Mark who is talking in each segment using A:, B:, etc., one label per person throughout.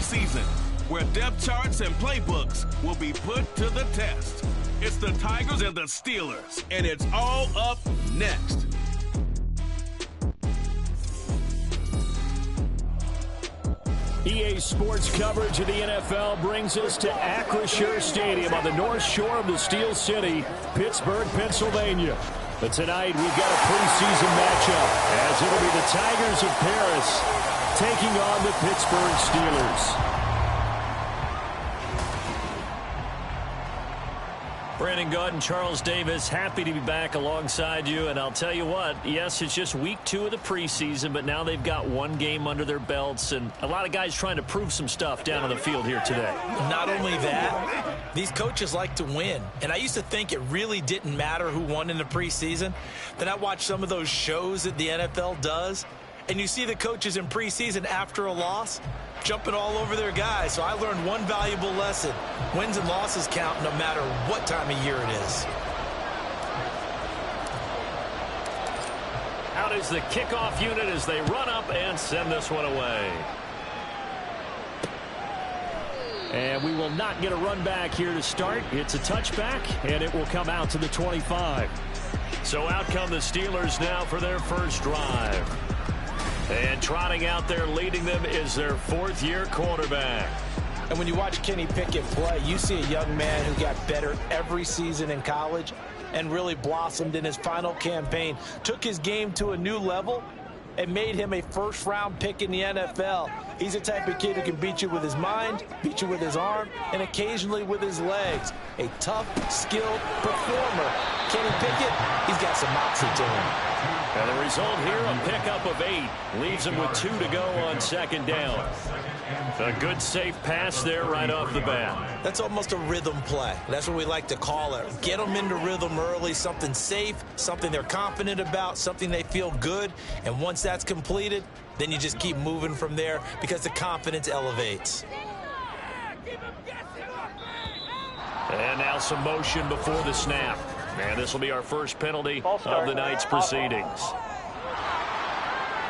A: preseason, where depth charts and playbooks will be put to the test. It's the Tigers and the Steelers, and it's all up next.
B: EA Sports coverage of the NFL brings us to Acrisure Stadium on the north shore of the Steel City, Pittsburgh, Pennsylvania. But tonight we've got a preseason matchup, as it'll be the Tigers of Paris taking on the Pittsburgh Steelers.
C: Brandon Gaud and Charles Davis, happy to be back alongside you. And I'll tell you what, yes, it's just week 2 of the preseason, but now they've got one game under their belts. And a lot of guys trying to prove some stuff down on the field here today.
D: Not only that, these coaches like to win. And I used to think it really didn't matter who won in the preseason. Then I watched some of those shows that the NFL does. And you see the coaches in preseason after a loss jumping all over their guys. So I learned one valuable lesson. Wins and losses count no matter what time of year it is.
C: Out is the kickoff unit as they run up and send this one away.
B: And we will not get a run back here to start. It's a touchback, and it will come out to the 25.
C: So out come the Steelers now for their first drive. And trotting out there leading them is their 4th-year quarterback.
D: And when you watch Kenny Pickett play, you see a young man who got better every season in college and really blossomed in his final campaign. Took his game to a new level and made him a first-round pick in the NFL. He's the type of kid who can beat you with his mind, beat you with his arm, and occasionally with his legs. A tough, skilled performer. Kenny Pickett, he's got some moxie to him.
C: And the result here, a pickup of 8. Leaves him with 2 to go on 2nd down. A good, safe pass there right off the bat.
D: That's almost a rhythm play. That's what we like to call it. Get them into rhythm early, something safe, something they're confident about, something they feel good. And once that's completed, then you just keep moving from there because the confidence elevates.
C: And now some motion before the snap. And this will be our first penalty of the night's proceedings.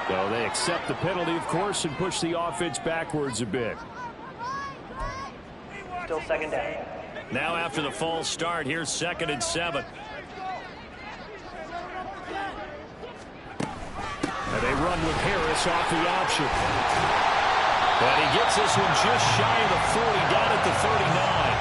B: So they accept the penalty, of course, and push the offense backwards a bit.
E: Still 2nd down.
C: Now after the false start, here's 2nd and 7.
B: And they run with Harris off the option.
C: But he gets this one just shy of the 40, down at the 39.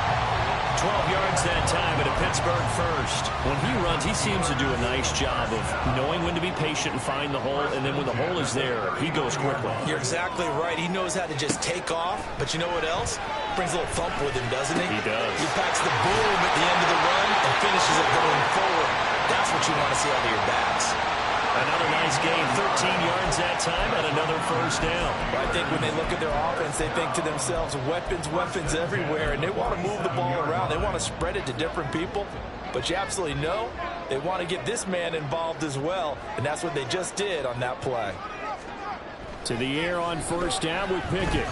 C: 12 yards that time at a Pittsburgh first. When he runs, he seems to do a nice job of knowing when to be patient and find the hole, and then when the hole is there, he goes quickly.
D: You're exactly right. He knows how to just take off, but you know what else? Brings a little thump with him, doesn't he?
C: He does.
D: He packs the boom at the end of the run and finishes it going forward. That's what you want to see out of your backs.
C: Another nice gain, 13 yards that time, and another first down.
D: I think when they look at their offense, they think to themselves, weapons, weapons everywhere, and they want to move the ball around. They want to spread it to different people, but you absolutely know they want to get this man involved as well, and that's what they just did on that play.
B: To the air on first down with Pickett.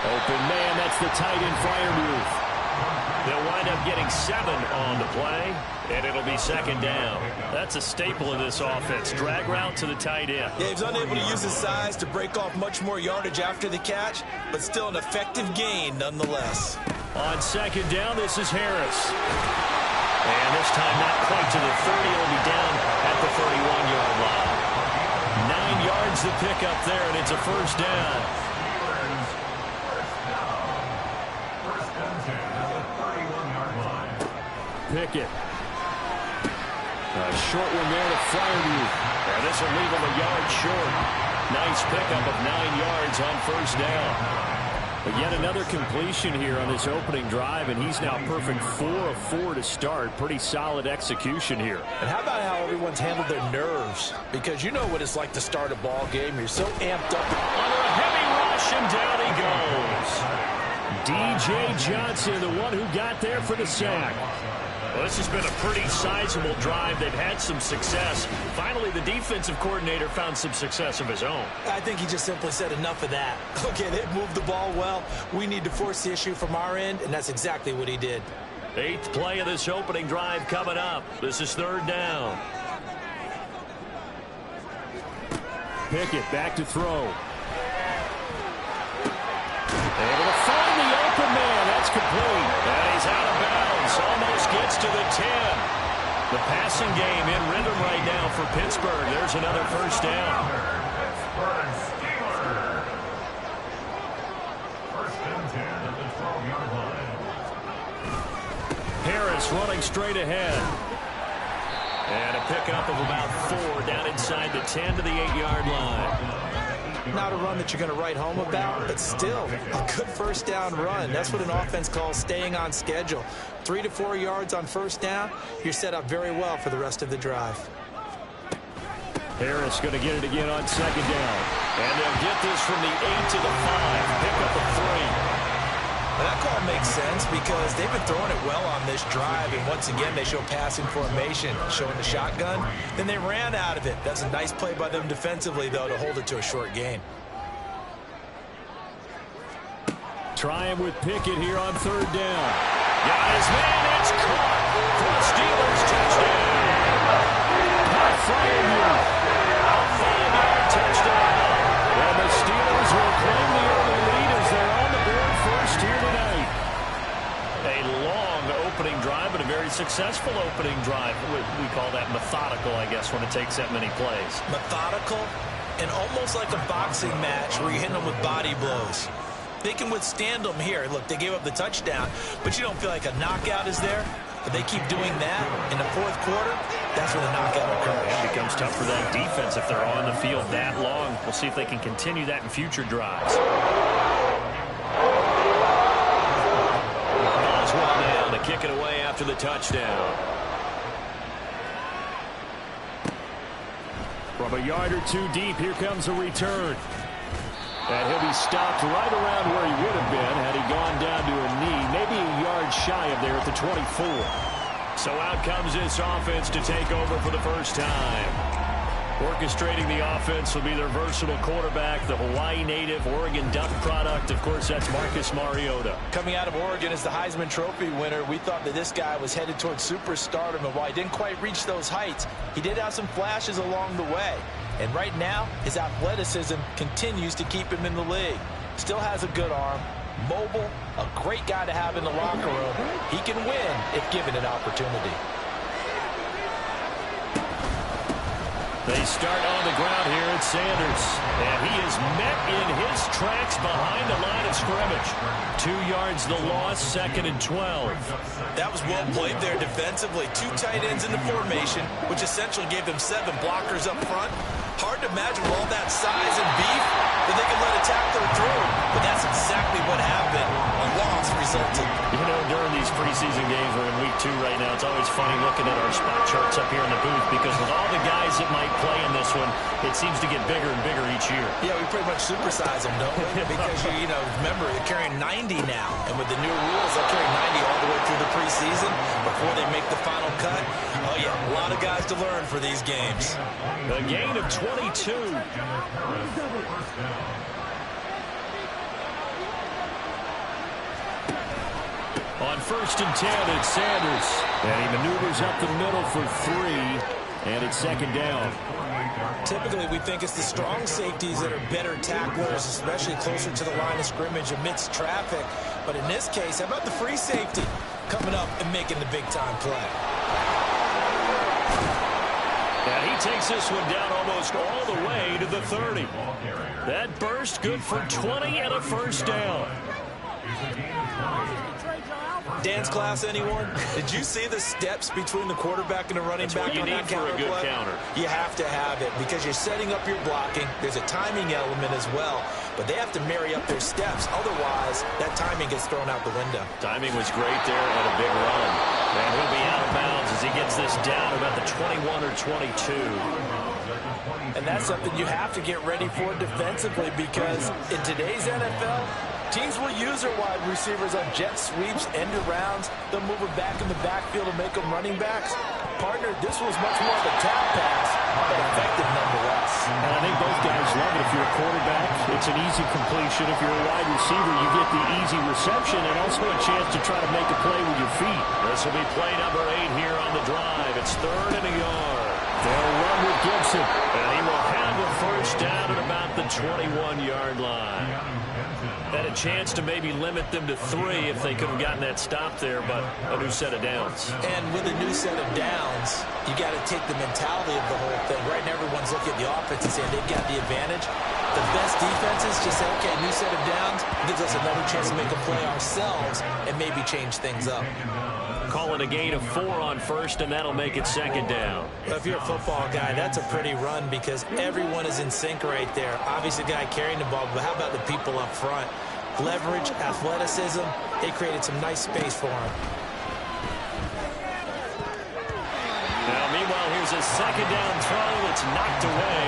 B: Open man, that's the tight end flyer move.
C: They'll wind up getting 7 on the play, and it'll be 2nd down. That's a staple of this offense. Drag route to the tight end.
D: Yeah, he was unable to use his size to break off much more yardage after the catch, but still an effective gain nonetheless.
C: On 2nd down, this is Harris. And this time not quite to the 30. It'll be down at the 31-yard line. 9 yards to pick up there, and it's a first down.
B: Pickett. A short one there to Fryermuth.
C: And this will leave him a yard short. Nice pickup of 9 yards on first down.
B: But yet another completion here on this opening drive, and he's now perfect 4 of 4 to start. Pretty solid execution here.
D: And how about how everyone's handled their nerves? Because you know what it's like to start a ball game. You're so amped up.
C: Under a heavy rush, and down he goes.
B: DJ Johnson, the one who got there for the sack.
C: Well, this has been a pretty sizable drive. They've had some success. Finally, the defensive coordinator found some success of his own.
D: I think he just simply said enough of that. Okay, they've moved the ball well. We need to force the issue from our end, and that's exactly what he did.
C: 8th play of this opening drive coming up. This is 3rd down.
B: Pickett back to throw. Able to find the open man. That's complete.
C: And he's out of bounds. Almost gets to the 10. The passing game in rhythm right now for Pittsburgh. There's another first down.
B: Harris running straight ahead.
C: And a pickup of about 4 down inside the 10 to the 8-yard line.
D: Not a run that you're going to write home about, but still a good first down run. That's what an offense calls staying on schedule. 3 to 4 yards on first down, you're set up very well for the rest of the drive.
B: Harris going to get it again on second down.
C: And they'll get this from the 8 to the 5. Pickup of 3.
D: Well, that call makes sense because they've been throwing it well on this drive, and once again they show passing formation, showing the shotgun. Then they ran out of it. That's a nice play by them defensively, though, to hold it to a short gain.
B: Trying with Pickett here on third down.
C: Got his man. It's caught for a Steelers touchdown.
B: Not firing you.
C: A 5-yard touchdown.
B: And the Steelers will claim the early lead as they're on the board first here tonight.
C: A long opening drive, but a very successful opening drive. We call that methodical, I guess, when it takes that many plays.
D: Methodical and almost like a boxing match where you're hitting them with body blows. They can withstand them here. Look, they gave up the touchdown, but you don't feel like a knockout is there. But they keep doing that in the fourth quarter, that's when the knockout occurs.
C: It becomes tough for that defense if they're on the field that long. We'll see if they can continue that in future drives. Ball's one down to kick it away after the touchdown.
B: From a yard or two deep, here comes a return. And he'll be stopped right around where he would have been had he gone down to a knee, maybe a yard shy of there at the 24.
C: So out comes this offense to take over for the first time. Orchestrating the offense will be their versatile quarterback, the Hawaii native, Oregon Duck product. Of course, that's Marcus Mariota.
D: Coming out of Oregon as the Heisman Trophy winner, we thought that this guy was headed towards superstardom, and while he didn't quite reach those heights, he did have some flashes along the way. And right now, his athleticism continues to keep him in the league. Still has a good arm, mobile, a great guy to have in the locker room. He can win if given an opportunity.
C: They start on the ground here at Sanders. And he is met in his tracks behind the line of scrimmage. 2 yards the loss, 2nd and 12.
D: That was well played there defensively. 2 tight ends in the formation, which essentially gave them 7 blockers up front. Hard to imagine with all that size and beef that they could let a tackler through. But that's exactly what happened. A loss resulted.
C: You know, during these preseason games, we're in week 2 right now, it's always funny looking at our spot charts up here in the booth because with all the guys that might play in this one, it seems to get bigger and bigger each year.
D: Yeah, we pretty much supersize them, don't we? Because, you know, remember, they're carrying 90 now. And with the new rules, they'll carry 90 all the way through the preseason before they make the final cut. Oh, yeah, a lot of guys to learn for these games.
C: A gain of 22.
B: On 1st and 10, it's Sanders. And he maneuvers up the middle for 3. And it's 2nd down.
D: Typically, we think it's the strong safeties that are better tacklers, especially closer to the line of scrimmage amidst traffic. But in this case, how about the free safety coming up and making the big-time play?
C: And he takes this one down almost all the way to the 30. That burst good for 20 and a first down.
D: Dance class, anyone? Did you see the steps between the quarterback and the running back?
C: That's what you need for a good counter.
D: You have to have it because you're setting up your blocking. There's a timing element as well, but they have to marry up their steps. Otherwise, that timing gets thrown out the window.
C: Timing was great there and a big run. And he'll be out of bounds as he gets this down about the 21 or 22.
D: And that's something you have to get ready for defensively because in today's NFL, teams will use their wide receivers on jet sweeps, end arounds. They'll move them back in the backfield and make them running backs. Partner, this was much more of a tap pass, but effective nonetheless.
B: And I think both guys love it. If you're a quarterback, it's an easy completion. If you're a wide receiver, you get the easy reception and also a chance to try to make a play with your feet.
C: This will be play number 8 here on the drive. It's 3rd and a yard.
B: They'll run with Gibson.
C: And he will have a first down at about the 21-yard line. Had a chance to maybe limit them to 3 if they could have gotten that stop there, but a new set of downs.
D: And with a new set of downs, you got to take the mentality of the whole thing. Right now, everyone's looking at the offense and saying they've got the advantage. The best defenses just say, okay, new set of downs gives us another chance to make a play ourselves and maybe change things up.
C: Call it a gain of 4 on first, and that'll make it second down.
D: Well, if you're a football guy, that's a pretty run because everyone is in sync right there. Obviously, the guy carrying the ball, but how about the people up front? Leverage, athleticism, they created some nice space for him.
C: Now, meanwhile, here's a second down throw that's knocked away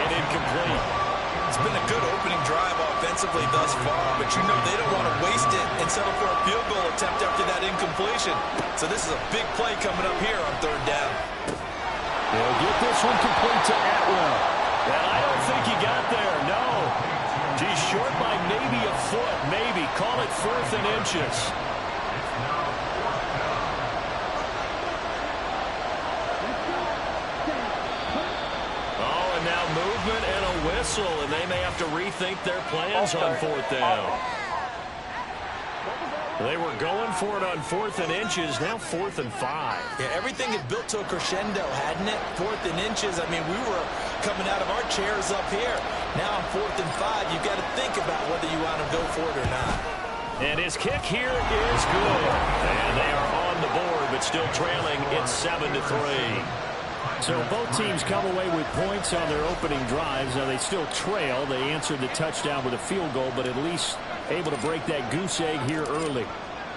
C: and incomplete.
E: It's been a good opening drive offensively thus far, but you know they don't want to waste it and settle for a field goal attempt after that incompletion. So this is a big play coming up here on third down.
B: They'll get this one complete to Atwell.
C: And I don't think he got there, no. He's short by maybe a foot, maybe. Call it 4th and inches. Now movement and a whistle, and they may have to rethink their plans on 4th down. They were going for it on 4th and inches, now 4th and 5.
D: Yeah, everything had built to a crescendo, hadn't it? 4th and inches, I mean, we were coming out of our chairs up here. Now on 4th and 5, you've got to think about whether you want to go for it or not.
C: And his kick here is good. And they are on the board, but still trailing. It's 7-3.
B: So both teams come away with points on their opening drives. Now they still trail. They answered the touchdown with a field goal, but at least able to break that goose egg here early.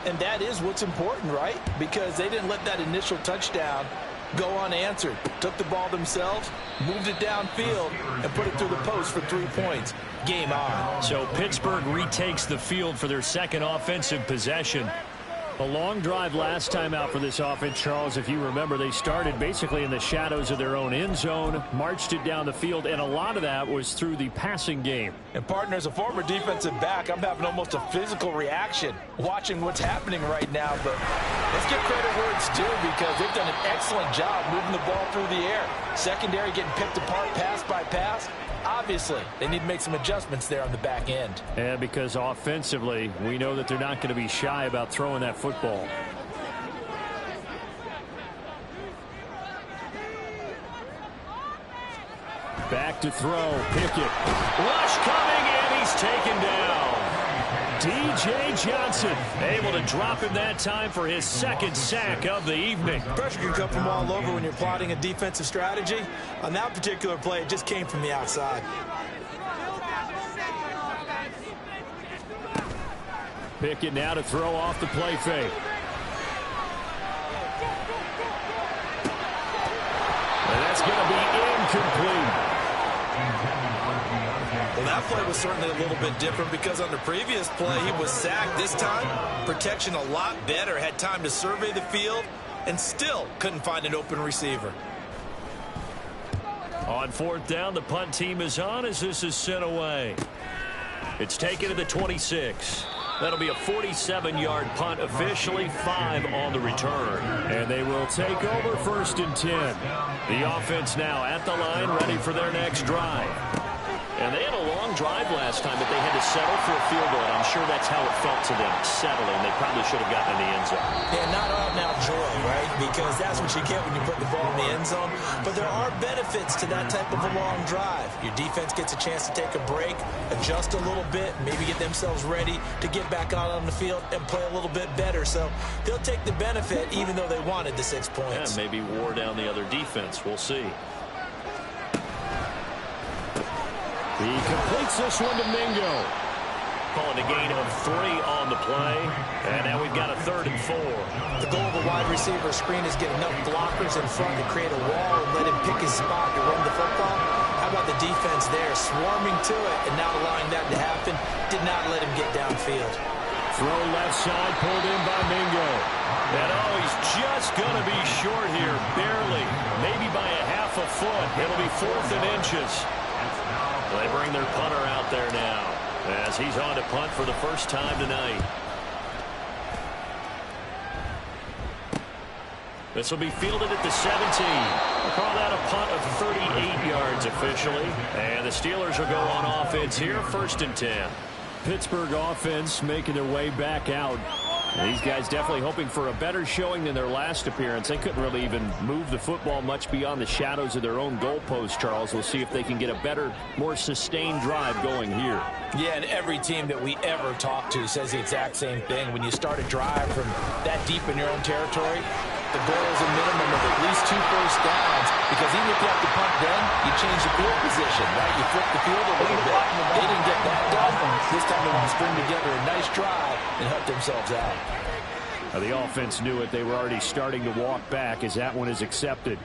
D: And that is what's important, right? Because they didn't let that initial touchdown go unanswered. Took the ball themselves, moved it downfield, and put it through the post for 3 points. Game on.
C: So Pittsburgh retakes the field for their second offensive possession.
B: A long drive last time out for this offense, Charles. If you remember, they started basically in the shadows of their own end zone, marched it down the field, and a lot of that was through the passing game.
D: And, partner, as a former defensive back, I'm having almost a physical reaction watching what's happening right now. But let's give credit where it's due because they've done an excellent job moving the ball through the air. Secondary getting picked apart pass by pass. Obviously, they need to make some adjustments there on the back end.
B: And because offensively, we know that they're not going to be shy about throwing that football. Back to throw. Pickett.
C: Rush coming, and he's taken down.
B: D.J. Johnson
C: able to drop him that time for his second sack of the evening.
D: Pressure can come from all over when you're plotting a defensive strategy. On that particular play, it just came from the outside.
B: Pickett now to throw off the play fake. And that's going to be incomplete.
E: Well, that play was certainly a little bit different because on the previous play, he was sacked. This time, protection a lot better. Had time to survey the field and still couldn't find an open receiver.
C: On 4th down, the punt team is on as this is sent away. It's taken to the 26. That'll be a 47-yard punt, officially 5 on the return.
B: And they will take over 1st and 10.
C: The offense now at the line, ready for their next drive. And they had a long drive last time, but they had to settle for a field goal. And I'm sure that's how it felt to them, settling. They probably should have gotten in the end zone.
D: Yeah, not out-and-out joy, right? Because that's what you get when you put the ball in the end zone. But there are benefits to that type of a long drive. Your defense gets a chance to take a break, adjust a little bit, maybe get themselves ready to get back out on the field and play a little bit better. So they'll take the benefit even though they wanted the 6 points.
C: Yeah, maybe wore down the other defense. We'll see.
B: He completes this one to Mingo.
C: Calling a gain of 3 on the play. And now we've got a 3rd and 4.
D: The goal of a wide receiver screen is get enough blockers in front to create a wall and let him pick his spot to run the football. How about the defense there, swarming to it and not allowing that to happen? Did not let him get downfield.
B: Throw left side, pulled in by Mingo.
C: And he's just going to be short here, barely. Maybe by a half a foot. It'll be 4th and inches. They bring their punter out there now as he's on to punt for the first time tonight. This will be fielded at the 17. We'll call that a punt of 38 yards officially. And the Steelers will go on offense here, 1st and 10.
B: Pittsburgh offense making their way back out. And these guys definitely hoping for a better showing than their last appearance. They couldn't really even move the football much beyond the shadows of their own goalpost, Charles. We'll see if they can get a better, more sustained drive going here.
D: Yeah, and every team that we ever talk to says the exact same thing. When you start a drive from that deep in your own territory, the goal is a minimum of at least 2 first downs, because even if you have to punt then, you change the field position, right? You flip the field a little bit. They didn't get that done. This time they want to string together a nice drive and help themselves out.
B: Now, the offense knew it. They were already starting to walk back as that one is accepted.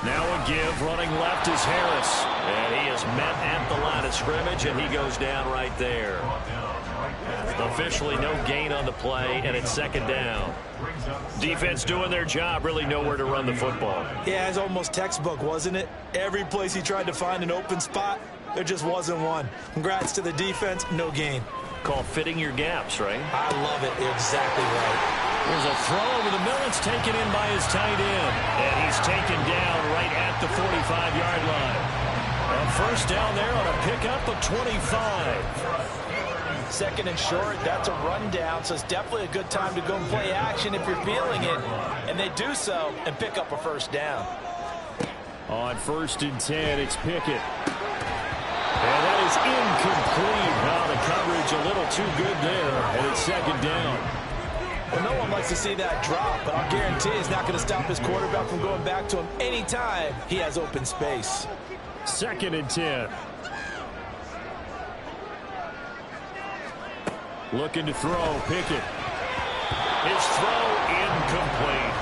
B: Now a give, running left is Harris. And he is met at the line of scrimmage, and he goes down right there. Officially no gain on the play, and it's second down. Defense doing their job, really nowhere to run the football.
D: Yeah, it's almost textbook, wasn't it? Every place he tried to find an open spot, there just wasn't one. Congrats to the defense, no gain.
C: Called fitting your gaps, right?
D: I love it. Exactly right.
C: There's a throw over the middle. It's taken in by his tight end. And he's taken down right at the 45-yard line. A first down there on a pickup of 25.
D: Second and short, that's a rundown, so it's definitely a good time to go and play action if you're feeling it. And they do so and pick up a first down.
B: On 1st and 10, it's Pickett. And that is incomplete. Now the coverage a little too good there, and it's second down.
D: Well, no one likes to see that drop, but I'll guarantee it's not going to stop his quarterback from going back to him anytime he has open space.
B: 2nd and 10. Looking to throw, Pickett. His throw incomplete.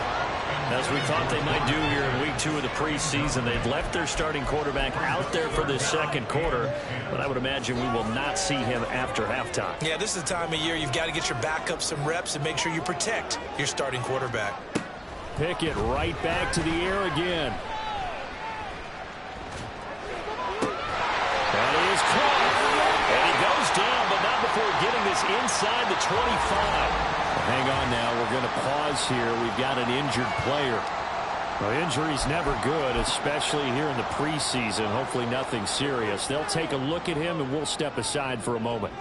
B: As we thought they might do here in week 2 of the preseason, they've left their starting quarterback out there for the second quarter, but I would imagine we will not see him after halftime.
D: Yeah, this is the time of year you've got to get your backup some reps and make sure you protect your starting quarterback.
B: Pickett right back to the air again. That is caught. And he goes down, but not before getting this inside the 25. Hang on now. We're going to pause here. We've got an injured player. Well, injury's never good, especially here in the preseason. Hopefully nothing serious. They'll take a look at him, and we'll step aside for a moment.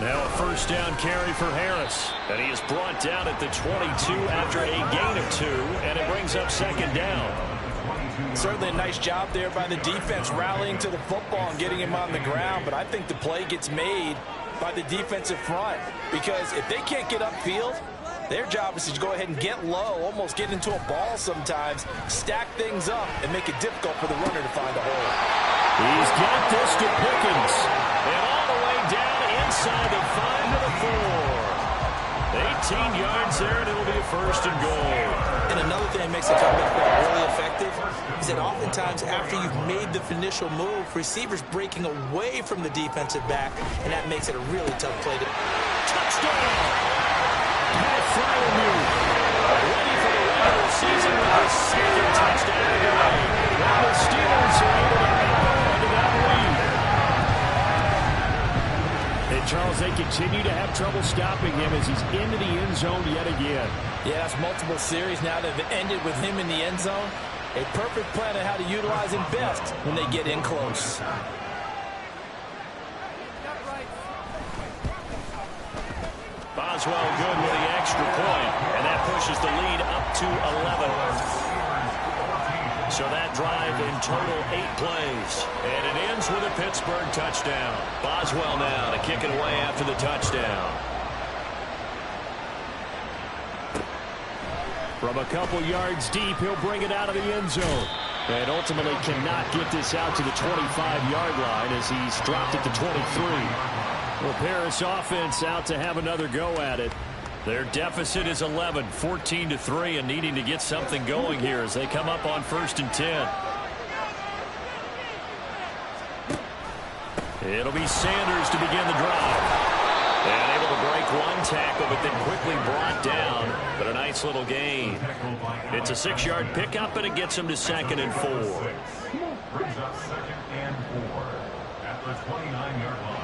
B: Now a first down carry for Harris. And he is brought down at the 22 after a gain of 2, and it brings up second down.
D: Certainly a nice job there by the defense rallying to the football and getting him on the ground, but I think the play gets made by the defensive front, because if they can't get upfield, their job is to go ahead and get low, almost get into a ball sometimes, stack things up, and make it difficult for the runner to find a hole.
B: He's got this to Pickens. And all the way down inside the 5 to the 4. 18 yards there, and it'll be a first and goal.
D: And another thing that makes the comeback really effective is that oftentimes after you've made the initial move, receivers breaking away from the defensive back, and that makes it a really tough play to...
B: Touchdown! Pat Fryermuth, ready for the regular season with his second touchdown of the day. Now the Steelers are able to hang on to that lead. And Charles, they continue to have trouble stopping him as he's into the end zone yet again.
D: Yeah, that's multiple series now that have ended with him in the end zone. A perfect plan on how to utilize him best when they get in close.
C: Boswell good with the extra point, and that pushes the lead up to 11. So that drive in total 8 plays, and it ends with a Pittsburgh touchdown. Boswell now to kick it away after the touchdown.
B: From a couple yards deep, he'll bring it out of the end zone. And ultimately cannot get this out to the 25-yard line as he's dropped at the 23. Well, Paris offense out to have another go at it. Their deficit is 11, 14-3, and needing to get something going here as they come up on 1st and 10. It'll be Sanders to begin the drive. And able to break one tackle, but then quickly brought down. But a nice little gain. It's a 6-yard pickup, and it gets him to 2nd and 4.
F: Brings up 2nd and 4 at the 29-yard line.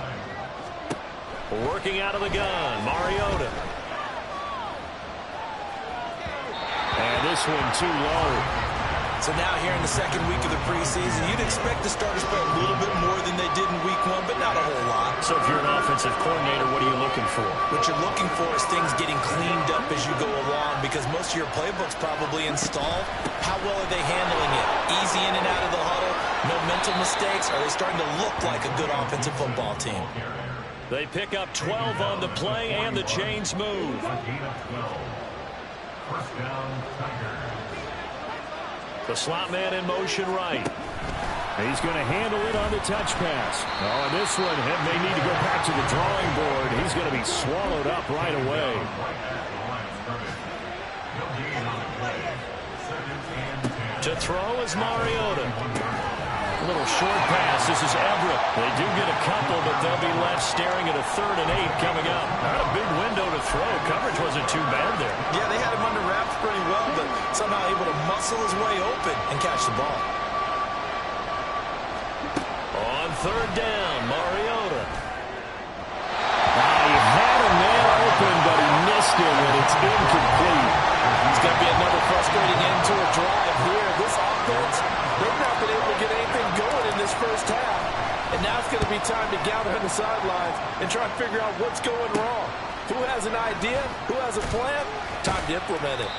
C: Working out of the gun, Mariota.
B: this one too low.
E: So now here in the second week of the preseason, you'd expect the starters to play a little bit more than they did in week 1, but not a whole lot.
C: So if you're an offensive coordinator, what are you looking for?
E: What you're looking for is things getting cleaned up as you go along, because most of your playbook's probably installed. How well are they handling it? Easy in and out of the huddle? No mental mistakes? Are they starting to look like a good offensive football team?
C: They pick up 12 on the play, and the chains move.
F: First down, Tigers.
B: The slot man in motion right. He's going to handle it on the touch pass. Oh, and this one may need to go back to the drawing board. He's going to be swallowed up right away.
C: To throw is Mariota. A little short pass. This is Everett. They do get a couple, but they'll be left staring at a 3rd and 8 coming up. Not a big window to throw. Coverage wasn't too bad there.
E: Yeah, they had him under wraps pretty well, but somehow able to muscle his way open and catch the ball.
C: On 3rd down, Mariota.
B: He had a man open, but he missed him, and it's incomplete.
D: It's going to be another frustrating end to a drive here. This offense, they've not been able to get anything going in this first half. And now it's going to be time to gather on the sidelines and try to figure out what's going wrong. Who has an idea? Who has a plan? Time to implement it.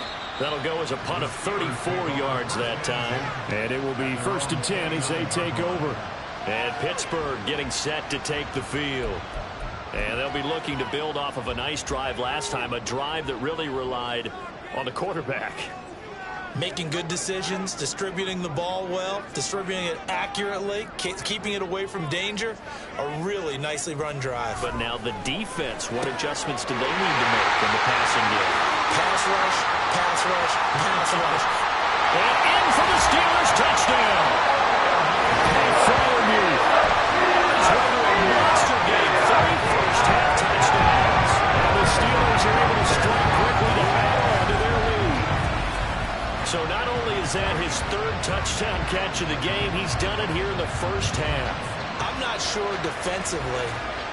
C: That'll go as a punt of 34 yards that time.
B: And it will be 1st and 10 as they take over.
C: And Pittsburgh getting set to take the field. And they'll be looking to build off of a nice drive last time, a drive that really relied on the quarterback.
E: Making good decisions, distributing the ball well, distributing it accurately, keeping it away from danger. A really nicely run drive.
C: But now the defense, what adjustments do they need to make in the passing game?
E: Pass rush, pass rush, pass rush.
C: And in for the Steelers touchdown. It's rather a monster game. 31st half touchdowns.
B: And the Steelers are able to strike quickly to add on to their lead.
C: So not only is that his 3rd touchdown catch of the game, he's done it here in the first half.
E: I'm not sure defensively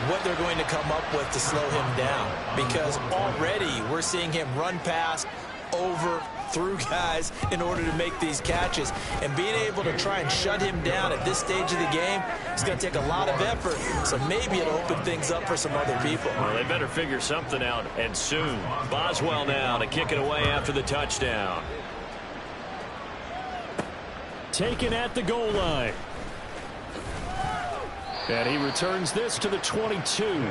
E: what they're going to come up with to slow him down, because already we're seeing him run past, over, through guys in order to make these catches. And being able to try and shut him down at this stage of the game, it's going to take a lot of effort. So maybe it'll open things up for some other people.
C: Well, they better figure something out, and soon. Boswell now to kick it away after the touchdown.
B: Taken at the goal line. And he returns this to the 22.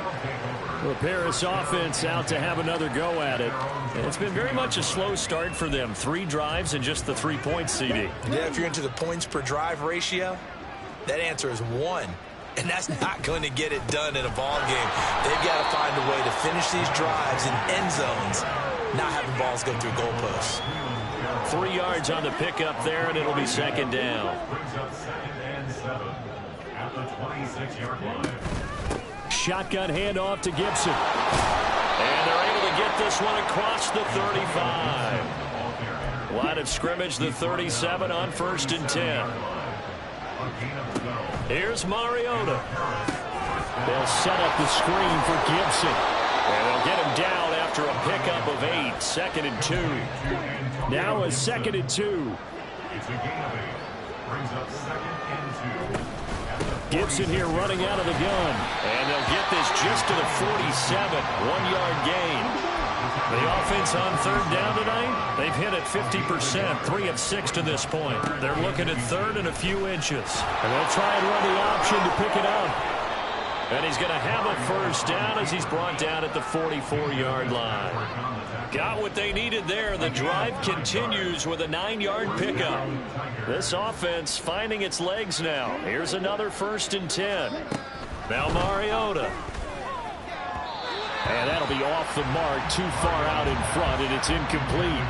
B: The Paris offense out to have another go at it. And it's been very much a slow start for them. 3 drives and just the 3 points, CD.
E: Yeah, if you're into the points per drive ratio, that answer is 1. And that's not going to get it done in a ball game. They've got to find a way to finish these drives in end zones, not having balls go through goalposts.
C: 3 yards on the pickup there, and it'll be 2nd down.
B: Shotgun handoff to Gibson.
C: And they're able to get this one across the 35. Line of scrimmage, the 37 on 1st and 10. Here's Mariota.
B: They'll set up the screen for Gibson.
C: And they'll get him down after a pickup of 8. 2nd and 2.
B: Now a 2nd and 2. Gibson here running out of the gun.
C: And they'll get this just to the 47. 1-yard gain. The offense on 3rd down tonight, they've hit it 50%, 3 of 6 to this point. They're looking at 3rd and a few inches.
B: And they'll try and run the option to pick it up.
C: And he's going to have a 1st down as he's brought down at the 44-yard line. Got what they needed there. The drive continues with a 9-yard pickup. This offense finding its legs now. Here's another 1st and 10. Now Mariota.
B: And that'll be off the mark, too far out in front, and it's incomplete.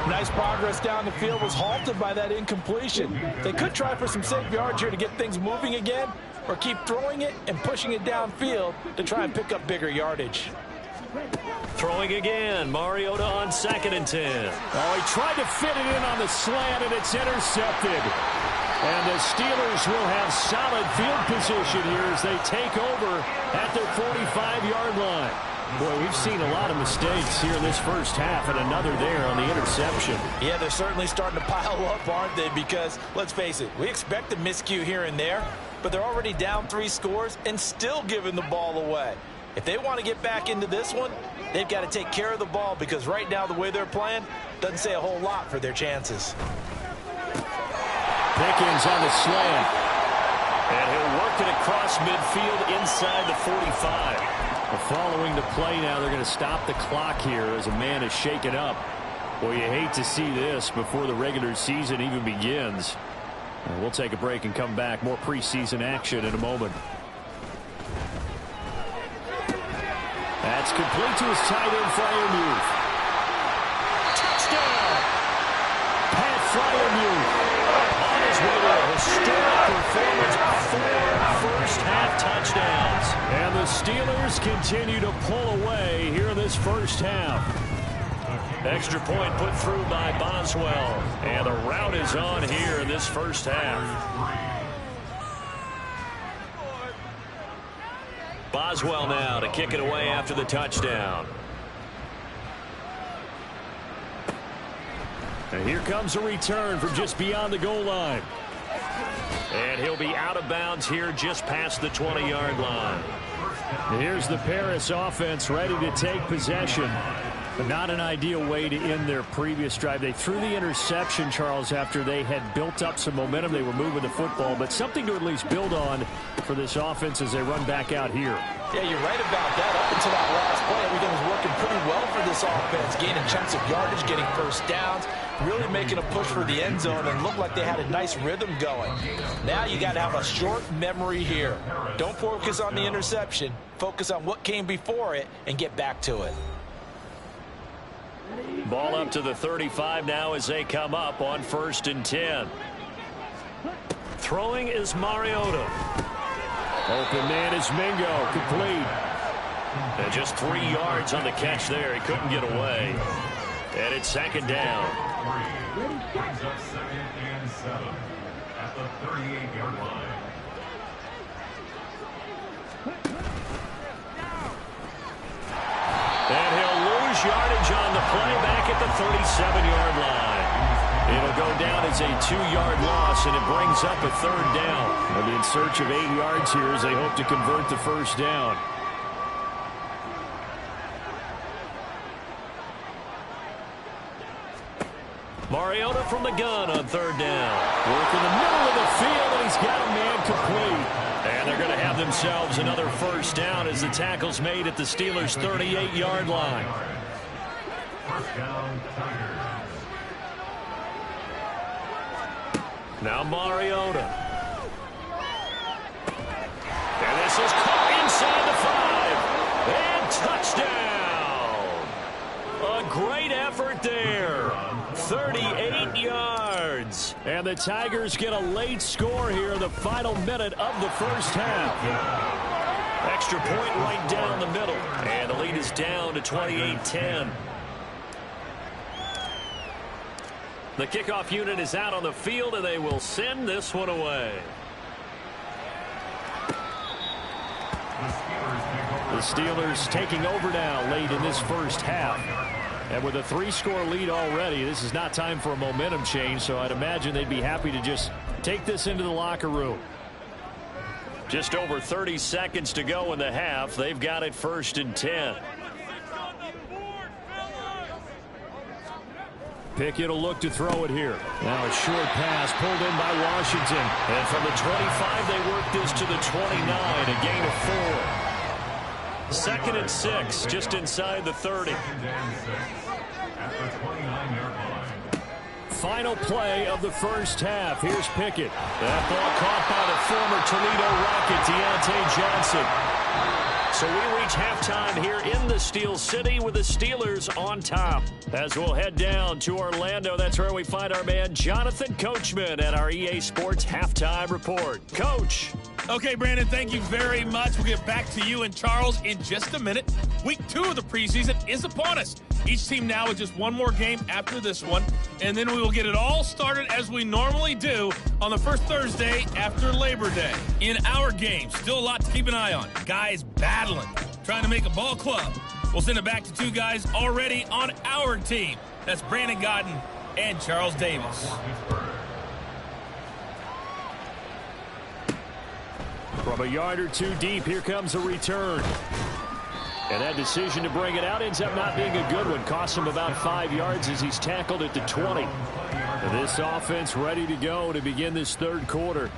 D: Nice progress down the field, was halted by that incompletion. They could try for some safe yards here to get things moving again, or keep throwing it and pushing it downfield to try and pick up bigger yardage.
C: Throwing again, Mariota on 2nd and 10.
B: Oh, he tried to fit it in on the slant, and it's intercepted. And the Steelers will have solid field position here as they take over at their 45-yard line. Boy, we've seen a lot of mistakes here in this first half, and another there on the interception.
D: Yeah, they're certainly starting to pile up, aren't they? Because, let's face it, we expect a miscue here and there, but they're already down 3 scores and still giving the ball away. If they want to get back into this one, they've got to take care of the ball, because right now the way they're playing doesn't say a whole lot for their chances.
B: Pickens on the slant.
C: And he'll work it across midfield inside the 45.
B: Following the play now, they're going to stop the clock here as a man is shaken up. Well, you hate to see this before the regular season even begins. We'll take a break and come back. More preseason action in a moment. That's complete to his tight end, Freiermuth.
C: Touchdown!
B: Pat Freiermuth
C: On his way to a historic performance, 4 first-half touchdowns.
B: And the Steelers continue to pull away here in this first half.
C: Extra point put through by Boswell. And the route is on here in this first half. Boswell now to kick it away after the touchdown.
B: And here comes a return from just beyond the goal line.
C: And he'll be out of bounds here just past the 20-yard line.
B: Here's the Paris offense ready to take possession. But not an ideal way to end their previous drive. They threw the interception, Charles, after they had built up some momentum. They were moving the football, but something to at least build on for this offense as they run back out here.
D: Yeah, you're right about that. Up until that last play, everything was working pretty well for this offense. Gaining chunks of yardage, getting first downs, really making a push for the end zone, and looked like they had a nice rhythm going. Now you got to have a short memory here. Don't focus on the interception. Focus on what came before it and get back to it.
C: Ball up to the 35 now as they come up on 1st and 10. Throwing is Mariota.
B: Open man is Mingo, complete.
C: And just 3 yards on the catch there. He couldn't get away. And it's 2nd down.
F: Brings up 2nd and 7 at the 38-yard line.
C: And he'll lose yardage on the play back at the 37-yard line. It'll go down as a 2-yard loss, and it brings up a 3rd down.
B: They'll be in search of 8 yards here as they hope to convert the first down.
C: Mariota from the gun on 3rd down.
B: Work in the middle of the field, and he's got a man complete.
C: And they're going to have themselves another first down as the tackle's made at the Steelers' 38-yard line.
F: First down, Tigers.
C: Now Mariota. And this is caught inside the 5. And touchdown. A great effort there. 38 yards.
B: And the Tigers get a late score here in the final minute of the first half.
C: Extra point right down the middle. And the lead is down to 28-10. The kickoff unit is out on the field, and they will send this one away.
B: The Steelers taking over now late in this first half. And with a 3-score lead already, this is not time for a momentum change, so I'd imagine they'd be happy to just take this into the locker room.
C: Just over 30 seconds to go in the half. They've got it 1st and 10.
B: Pickett will look to throw it here. Now a short pass pulled in by Washington.
C: And from the 25, they work this to the 29, a gain of 4. 2nd and 6, just inside the 30.
F: At the 29-yard line.
B: Final play of the first half. Here's Pickett.
C: That ball caught by the former Toledo Rocket, Deontay Johnson. So we reach halftime here in the Steel City with the Steelers on top. As we'll head down to Orlando, that's where we find our man Jonathan Coachman at our EA Sports Halftime Report. Coach.
A: Okay, Brandon, thank you very much. We'll get back to you and Charles in just a minute. Week 2 of the preseason is upon us. Each team now with just one more game after this one, and then we will get it all started as we normally do on the first Thursday after Labor Day. In our game, still a lot to keep an eye on. Guys battling, trying to make a ball club. We'll send it back to two guys already on our team. That's Brandon Gaudin and Charles Davis.
B: From a yard or two deep, here comes a return. And that decision to bring it out ends up not being a good one. Costs him about 5 yards as he's tackled at the 20. And this offense ready to go to begin this third quarter.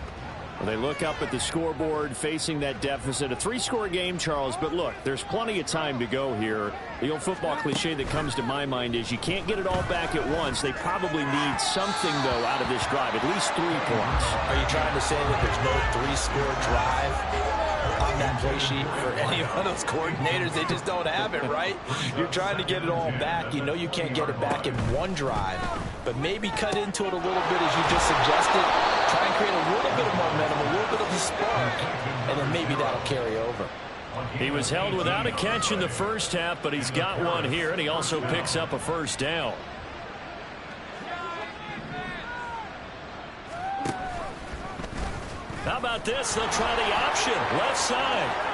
B: Well, they look up at the scoreboard facing that deficit. A 3-score game, Charles, but look, there's plenty of time to go here. The old football cliche that comes to my mind is you can't get it all back at once. They probably need something, though, out of this drive, at least 3 points.
D: Are you trying to say that there's no 3-score drive on that play sheet for any one of those coordinators? They just don't have it, right? You're trying to get it all back. You know you can't get it back in one drive, but maybe cut into it a little bit as you just suggested. Try and create a little bit of momentum, a little bit of a spark, and then maybe that'll carry over.
B: He was held without a catch in the first half, but he's got one here, and he also picks up a first down. How about this? They'll try the option, left side.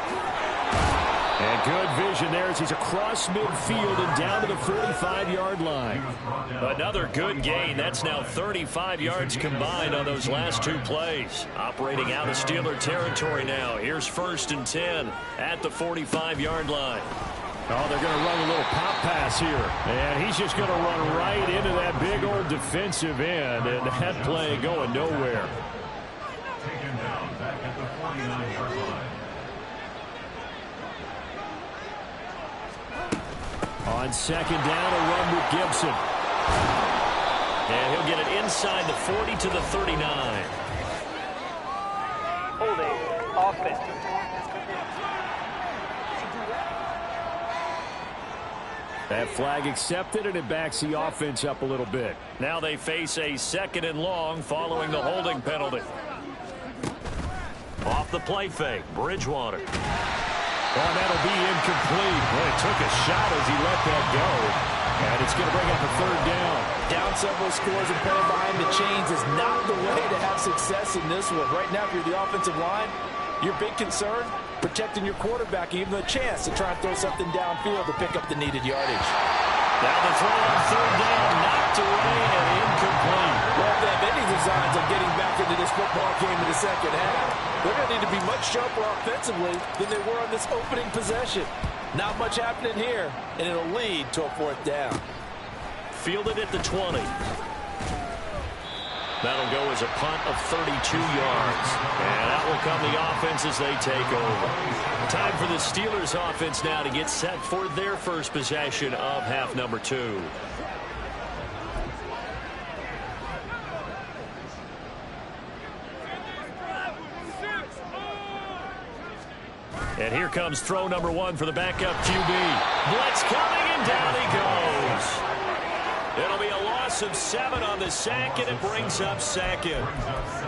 B: And good vision there as he's across midfield and down to the 45-yard line. Another good gain. That's now 35 yards combined on those last 2 plays. Operating out of Steeler territory now. Here's 1st and 10 at the 45-yard line. Oh, they're going to run a little pop pass here. And he's just going to run right into that big old defensive end. And that play going nowhere.
F: Taken down back at the 49-yard line.
B: On 2nd down, a run with Gibson. And he'll get it inside the 40 to the 39.
G: Holding, offense.
B: That flag accepted, and it backs the offense up a little bit. Now they face a 2nd and long following the holding penalty. Off the play fake, Bridgewater. Oh, that'll be incomplete. Well, it took a shot as he let that go. And it's going to bring up a 3rd down.
D: Down several scores and playing behind the chains is not the way to have success in this one. Right now, if you're the offensive line, your big concern, protecting your quarterback, even a chance to try and throw something downfield to pick up the needed yardage.
B: Now the throw on 3rd down, knocked away and incomplete.
D: Well, if they have any designs on getting back into this football game in the second half, they're going to need to be much sharper offensively than they were on this opening possession. Not much happening here, and it'll lead to a 4th down.
B: Fielded at the 20. That'll go as a punt of 32 yards. And that will come the offense as they take over. Time for the Steelers offense now to get set for their first possession of half number 2. And here comes throw number 1 for the backup QB. Blitz coming, and down he goes. It'll be a loss of 7 on the sack, and it brings up 2nd.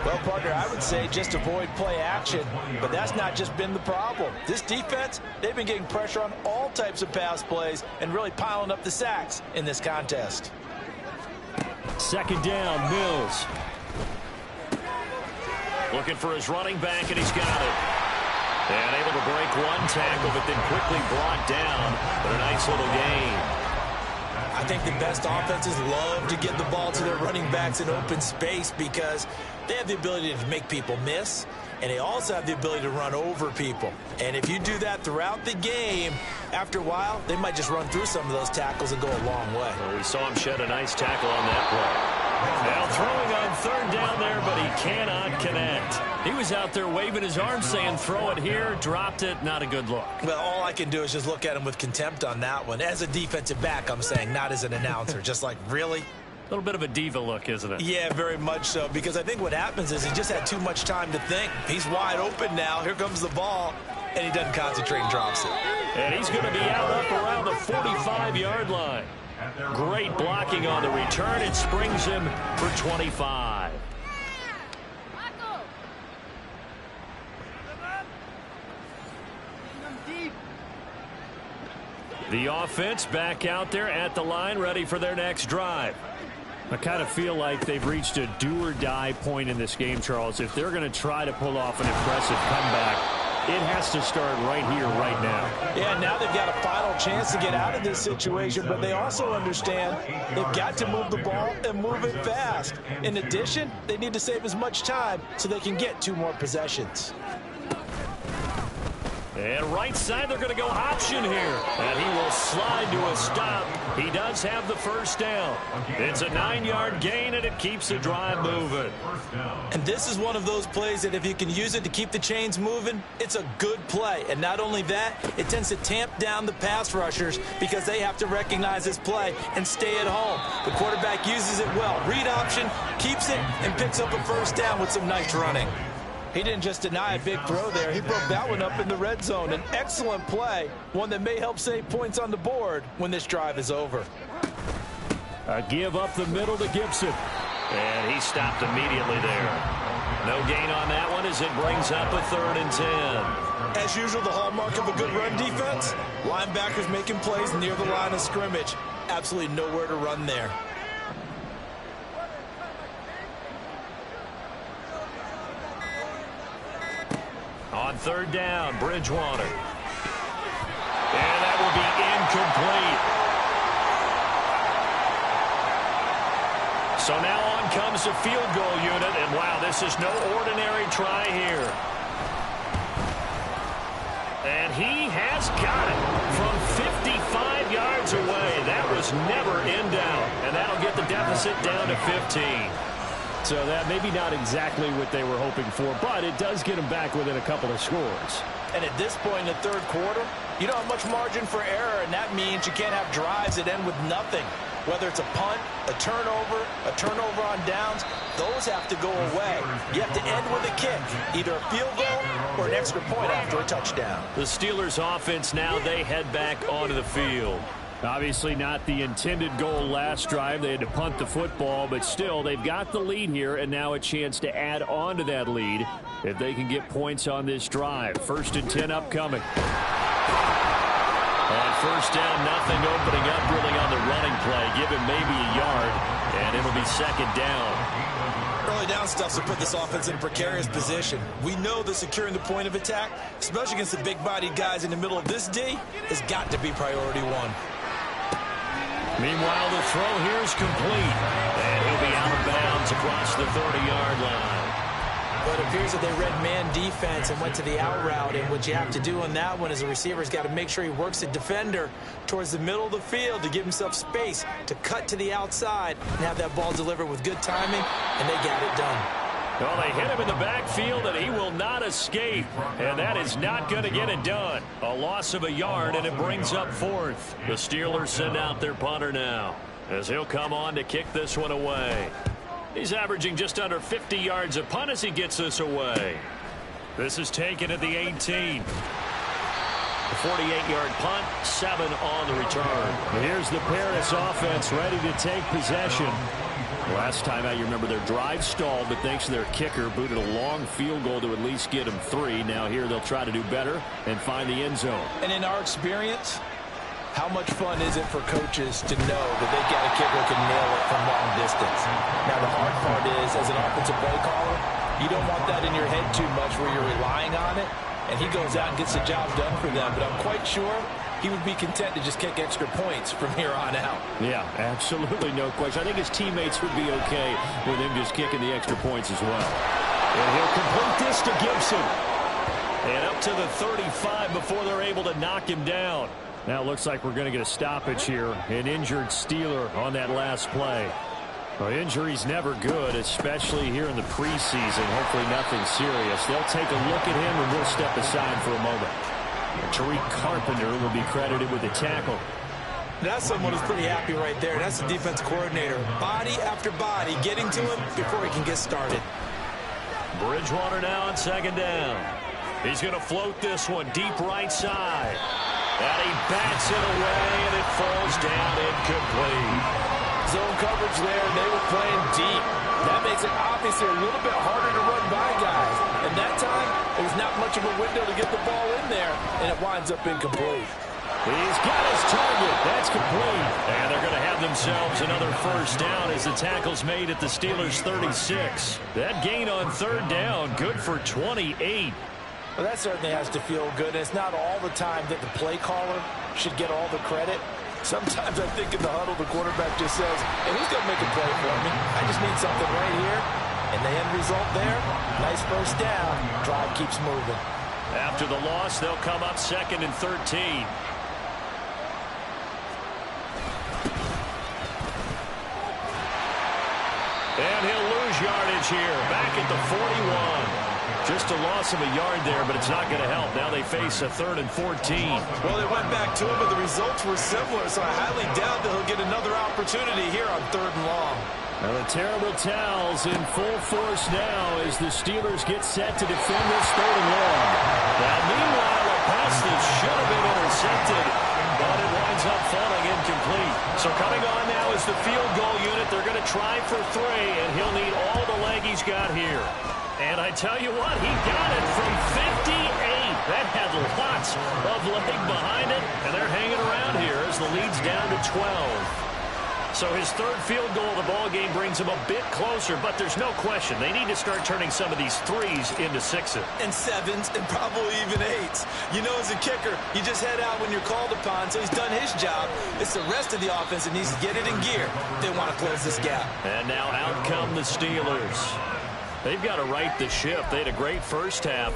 D: Well, partner, I would say just avoid play action, but that's not just been the problem. This defense, they've been getting pressure on all types of pass plays and really piling up the sacks in this contest.
B: 2nd down, Mills. Looking for his running back, and he's got it. And able to break 1 tackle, but then quickly brought down. But a nice little gain.
D: I think the best offenses love to get the ball to their running backs in open space because they have the ability to make people miss, and they also have the ability to run over people. And if you do that throughout the game, after a while, they might just run through some of those tackles and go a long way.
B: Well, we saw him shed a nice tackle on that play. Now throwing on 3rd down there, but he cannot connect. He was out there waving his arms saying, throw it here, dropped it, not a good look.
D: Well, all I can do is just look at him with contempt on that one. As a defensive back, I'm saying, not as an announcer. Just like, really?
B: A little bit of a diva look, isn't it?
D: Yeah, very much so, because I think what happens is he just had too much time to think. He's wide open now. Here comes the ball, and he doesn't concentrate and drops it.
B: And he's going to be out up around the 45-yard line. Great blocking on the return. It springs him for 25. The offense back out there at the line, ready for their next drive. I kind of feel like they've reached a do-or-die point in this game, Charles. If they're going to try to pull off an impressive comeback, it has to start right here, right now.
D: Yeah, now they've got a final chance to get out of this situation, but they also understand they've got to move the ball and move it fast. In addition, they need to save as much time so they can get 2 more possessions.
B: And right side, they're going to go option here. And he will slide to a stop. He does have the first down. It's a 9-yard gain, and it keeps the drive moving.
D: And this is one of those plays that if you can use it to keep the chains moving, it's a good play. And not only that, it tends to tamp down the pass rushers because they have to recognize this play and stay at home. The quarterback uses it well. Read option, keeps it, and picks up a first down with some nice running. He didn't just deny a big throw there. He broke that one up in the red zone. An excellent play, one that may help save points on the board when this drive is over.
B: A give up the middle to Gibson.
C: And he stopped immediately there. No gain on that one as it brings up a 3rd and 10.
D: As usual, the hallmark of a good run defense, linebackers making plays near the line of scrimmage. Absolutely nowhere to run there.
C: On 3rd down, Bridgewater. And that will be incomplete. So now on comes the field goal unit, and wow, this is no ordinary try here. And he has got it from 55 yards away. That was never in doubt, and that'll get the deficit down to 15.
B: So that maybe not exactly what they were hoping for, but it does get them back within a couple of scores.
D: And at this point in the 3rd quarter, you don't have much margin for error, and that means you can't have drives that end with nothing. Whether it's a punt, a turnover on downs, those have to go away. You have to end with a kick, either a field goal or an extra point after a touchdown.
C: The Steelers offense now, they head back onto the field.
B: Obviously not the intended goal last drive. They had to punt the football, but still they've got the lead here, and now a chance to add on to that lead if they can get points on this drive. 1st and 10 upcoming.
C: On 1st down, nothing opening up really on the running play. Give him maybe a yard, and it'll be 2nd down.
D: Early down stuffs will put this offense in a precarious position. We know that securing the point of attack, especially against the big-bodied guys in the middle of this D, has got to be priority 1.
C: Meanwhile, the throw here is complete, and he'll be out of bounds across the 30-yard line.
D: But it appears that they read man defense and went to the out route, and what you have to do on that one is the receiver's got to make sure he works the defender towards the middle of the field to give himself space to cut to the outside and have that ball delivered with good timing, and they got it done.
C: Well, they hit him in the backfield, and he will not escape. And that is not going to get it done. A loss of a yard, and it brings up 4th. The Steelers send out their punter now, as he'll come on to kick this one away. He's averaging just under 50 yards a punt as he gets this away. This is taken at the 18. The 48-yard punt, 7 on the return.
B: Here's the Paris offense ready to take possession. Last time out, you remember their drive stalled, but thanks to their kicker, booted a long field goal to at least get them 3. Now here they'll try to do better and find the end zone.
D: And in our experience, how much fun is it for coaches to know that they've got a kicker who can nail it from long distance? Now, the hard part is, as an offensive play caller, you don't want that in your head too much where you're relying on it, and he goes out and gets the job done for them. But I'm quite sure he would be content to just kick extra points from here on out.
B: Yeah, absolutely no question. I think his teammates would be okay with him just kicking the extra points as well.
C: And he'll complete this to Gibson. And up to the 35 before they're able to knock him down.
B: Now it looks like we're going to get a stoppage here. An injured Steeler on that last play. Well, injury's never good, especially here in the preseason. Hopefully nothing serious. They'll take a look at him, and we'll step aside for a moment. Tariq Carpenter will be credited with the tackle.
D: That's someone who's pretty happy right there. That's the defense coordinator. Body after body getting to him before he can get started.
C: Bridgewater now on 2nd down. He's going to float this one deep right side. And he bats it away, and it falls down incomplete.
D: Zone coverage there, and they were playing deep. That makes it obviously a little bit harder to run by guys. And that time, it was not much of a window to get the ball in there, and it winds up incomplete.
C: He's got his target. That's complete. And they're going to have themselves another 1st down as the tackle's made at the Steelers' 36. That gain on 3rd down, good for 28.
D: Well, that certainly has to feel good. And it's not all the time that the play caller should get all the credit. Sometimes I think in the huddle, the quarterback just says, hey, who's going to make a play for me? I just need something right here. And the end result there, nice first down. Drive keeps moving.
B: After the loss, they'll come up 2nd and 13. And he'll lose yardage here. Back at the 41. Just a loss of a yard there, but it's not going to help. Now they face a 3rd and 14.
D: Well, they went back to him, but the results were similar, so I highly doubt that he'll get another opportunity here on 3rd and long.
B: Well, the terrible towels in full force now as the Steelers get set to defend this 3rd and long. Now, meanwhile, a pass that should have been intercepted, but it winds up falling incomplete. So coming on now is the field goal unit. They're going to try for 3, and he'll need all the leg he's got here. And I tell you what, he got it from 58. That had lots of leg behind it, and they're hanging around here as the lead's down to 12. So his 3rd field goal of the ball game brings him a bit closer, but there's no question they need to start turning some of these 3s into 6s.
D: And 7s, and probably even 8s. You know, as a kicker, you just head out when you're called upon, so he's done his job. It's the rest of the offense that needs to get it in gear if they want to close this gap.
B: And now out come the Steelers. They've got to right the ship. They had a great first half,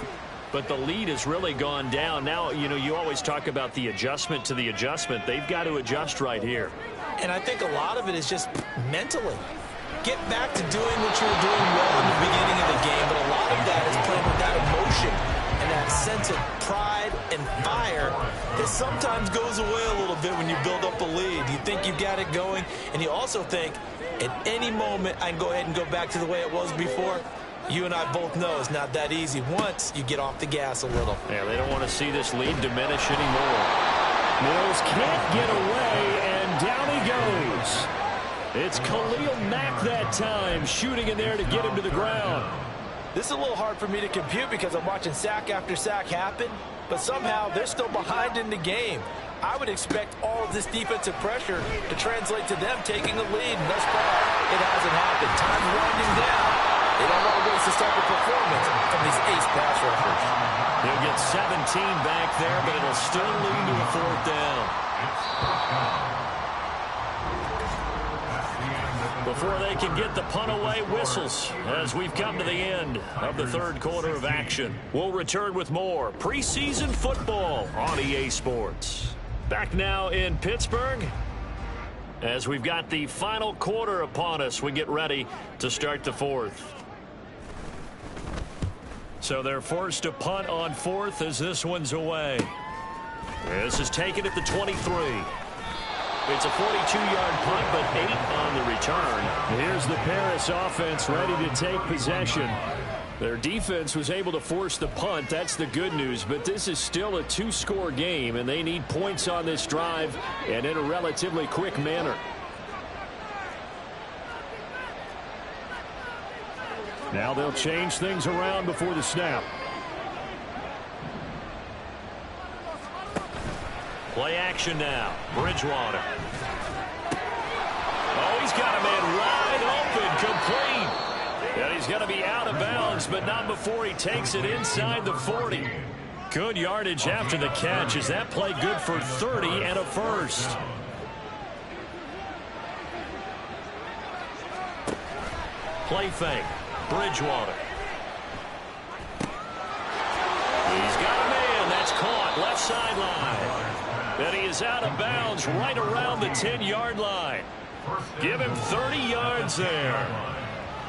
B: but the lead has really gone down. Now, you know, you always talk about the adjustment to the adjustment. They've got to adjust right here.
D: And I think a lot of it is just mentally. Get back to doing what you were doing well in the beginning of the game, but a lot of that is playing with that emotion and that sense of pride and fire that sometimes goes away a little bit when you build up a lead. You think you've got it going, and you also think, at any moment, I can go ahead and go back to the way it was before. You and I both know it's not that easy once you get off the gas a little.
B: Yeah, they don't want to see this lead diminish anymore. Mills can't get away, and down he goes. It's Khalil Mack that time, shooting in there to get him to the ground.
D: This is a little hard for me to compute because I'm watching sack after sack happen, but somehow they're still behind in the game. I would expect all of this defensive pressure to translate to them taking a lead, and thus far, it hasn't happened. Time's winding down. They don't always this type of performance from these ace pass rushers.
B: He'll get 17 back there, but it'll still lead to a 4th down. Before they can get the punt away, whistles as we've come to the end of the 3rd quarter of action. We'll return with more preseason football on EA Sports. Back now in Pittsburgh as we've got the final quarter upon us. We get ready to start the 4th. So they're forced to punt on 4th as this one's away. This is taken at the 23. It's a 42-yard punt, but 8 on the return. Here's the Paris offense ready to take possession. Their defense was able to force the punt. That's the good news, but this is still a 2-score game, and they need points on this drive and in a relatively quick manner. Now they'll change things around before the snap. Play action now. Bridgewater. Oh, he's got a man wide open, complete. And he's going to be out of bounds, but not before he takes it inside the 40. Good yardage after the catch. Is that play good for 30 and a first? Play fake. Bridgewater. He's got a man. That's caught. Left sideline. And he is out of bounds right around the 10-yard line. Give him 30 yards there.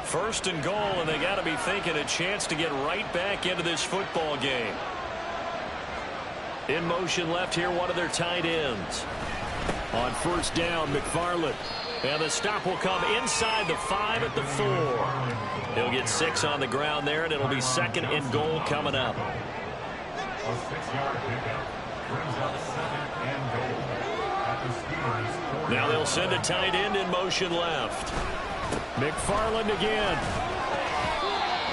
B: 1st and goal, and they got to be thinking a chance to get right back into this football game. In motion left here, one of their tight ends. On 1st down, McFarland. And the stop will come inside the 5 at the 4. He'll get 6 on the ground there, and it'll be 2nd and goal coming up.
F: A 6-yard pickup brings up 2nd and goal at the Steelers.
B: Now they'll send a tight end in motion left. McFarland again.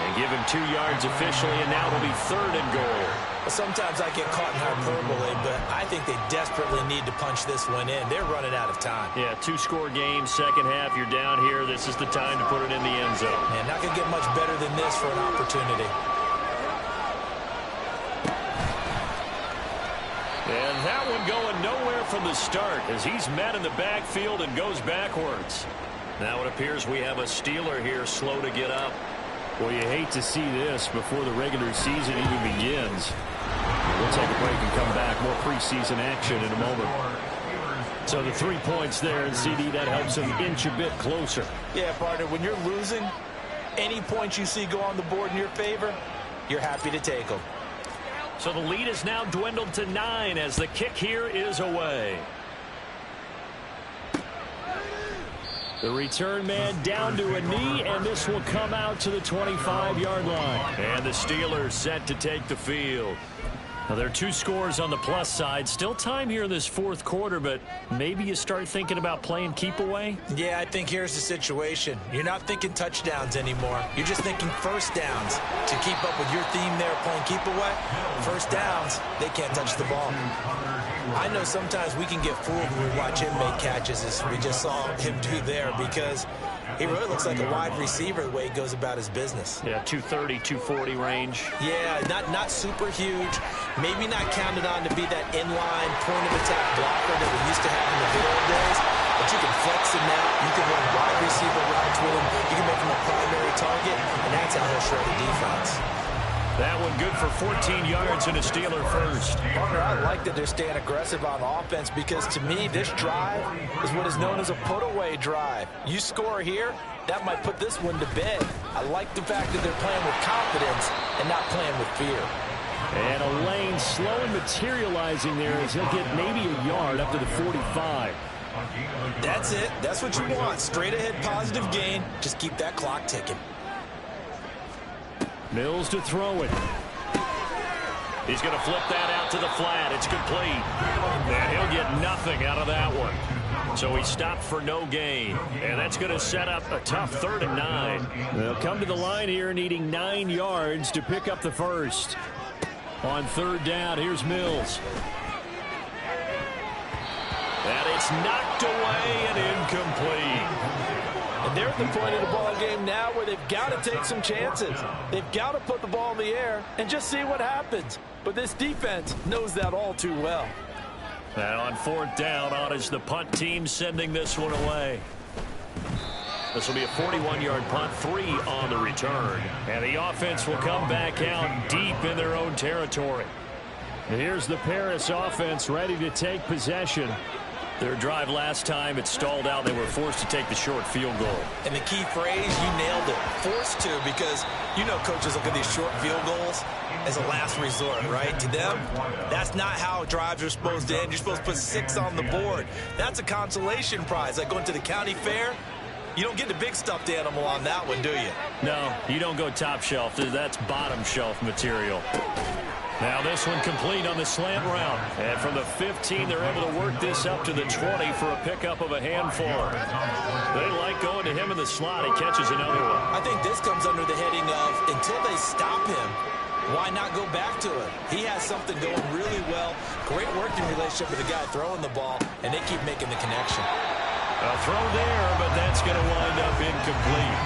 B: And give him 2 yards officially, and now it'll be 3rd and goal.
D: Sometimes I get caught in hyperbole, but I think they desperately need to punch this one in. They're running out of time.
B: Yeah, 2-score game, second half. You're down here. This is the time to put it in the end zone.
D: Man, not going to get much better than this for an opportunity.
B: And that one going nowhere from the start as he's met in the backfield and goes backwards.
C: Now it appears we have a Steeler here slow to get up.
B: Well, you hate to see this before the regular season even begins. We'll take a break and come back. More preseason action in a moment. So the 3 points there, and CD, that helps him inch a bit closer.
D: Yeah, partner, when you're losing, any points you see go on the board in your favor, you're happy to take them.
B: So the lead is now dwindled to 9 as the kick here is away. The return man down to a knee, and this will come out to the 25-yard line.
C: And the Steelers set to take the field.
B: Now, there are 2 scores on the plus side. Still time here in this fourth quarter, but maybe you start thinking about playing keep away?
D: Yeah, I think here's the situation. You're not thinking touchdowns anymore. You're just thinking first downs. To keep up with your theme there, playing keep away, first downs, they can't touch the ball. I know sometimes we can get fooled when we watch him make catches, as we just saw him do there, because he really looks like a wide receiver the way he goes about his business.
B: Yeah, 230, 240 range.
D: Yeah, not super huge. Maybe not counted on to be that inline point-of-attack blocker that we used to have in the good old days. But you can flex him now. You can run wide receiver routes with him. You can make him a primary target, and that's how he'll shred the defense.
B: That one good for 14 yards and a Steeler first.
D: Partner, I like that they're staying aggressive on offense because, to me, this drive is what is known as a put-away drive. You score here, that might put this one to bed. I like the fact that they're playing with confidence and not playing with fear.
B: And a lane slowly materializing there as he'll get maybe a yard up to the 45.
D: That's it. That's what you want. Straight ahead positive gain. Just keep that clock ticking.
B: Mills to throw it.
C: He's going to flip that out to the flat. It's complete.
B: And he'll get nothing out of that one.
C: So he stopped for no gain.
B: And that's going to set up a tough 3rd and 9. They'll come to the line here needing 9 yards to pick up the first. On 3rd down, here's Mills.
C: And it's knocked away and incomplete.
D: And they're at the point of the ball game now where they've got to take some chances. They've got to put the ball in the air and just see what happens. But this defense knows that all too well.
C: And on 4th down, on is the punt team sending this one away. This will be a 41-yard punt, 3 on the return.
B: And the offense will come back out deep in their own territory. And here's the Paris offense ready to take possession.
C: Their drive last time, it stalled out. They were forced to take the short field goal.
D: And the key phrase, you nailed it. Forced to, because you know coaches look at these short field goals as a last resort, right? To them, that's not how drives are supposed to end. You're supposed to put 6 on the board. That's a consolation prize. Like going to the county fair, you don't get the big stuffed animal on that one, do you?
C: No, you don't go top shelf. That's bottom shelf material.
B: Now this one complete on the slant route. And from the 15, they're able to work this up to the 20 for a pickup of a handful. They like going to him in the slot. He catches another one.
D: I think this comes under the heading of, until they stop him, why not go back to him? He has something going really well. Great working relationship with the guy throwing the ball, and they keep making the connection.
B: A throw there, but that's going to wind up incomplete.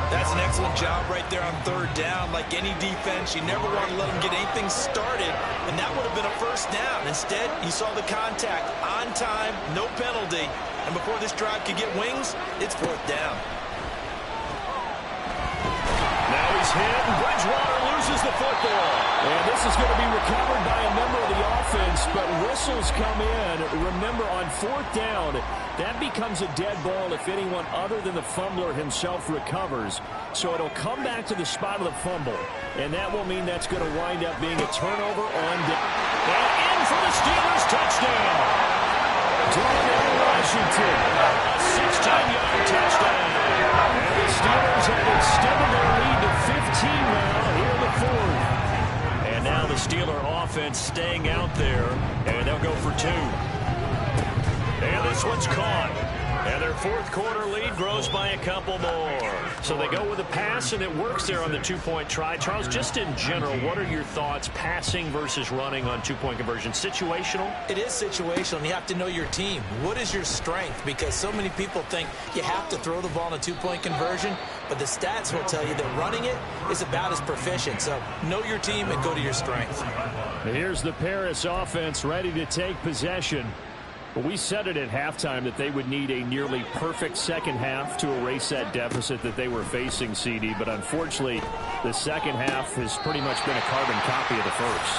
D: That's an excellent job right there on 3rd down. Like any defense, you never want to let them get anything started, and that would have been a first down. Instead, you saw the contact on time, no penalty, and before this drive could get wings, it's 4th down.
B: Now he's hit, and Bridgewater loses the football. And this is going to be recovered by a member of the offense, but whistles come in. Remember, on 4th down, that becomes a dead ball if anyone other than the fumbler himself recovers. So it'll come back to the spot of the fumble, and that will mean that's going to wind up being a turnover on down. And in for the Steelers touchdown. Darnell Washington, a 16-yard touchdown. And the Steelers have extended their lead to 15 now here in the 4th. And now the Steeler offense staying out there, and they'll go for 2. And this one's caught. And their fourth quarter lead grows by a couple more. So they go with a pass, and it works there on the two-point try. Charles, just in general, what are your thoughts passing versus running on two-point conversion? Situational?
E: It is situational, and you have to know your team. What is your strength? Because so many people think you have to throw the ball in a two-point conversion, but the stats will tell you that running it is about as proficient. So know your team and go to your strength.
B: Here's the Paris offense ready to take possession. Well, we said it at halftime that they would need a nearly perfect second half to erase that deficit that they were facing, CD. But unfortunately, the second half has pretty much been a carbon copy of the first.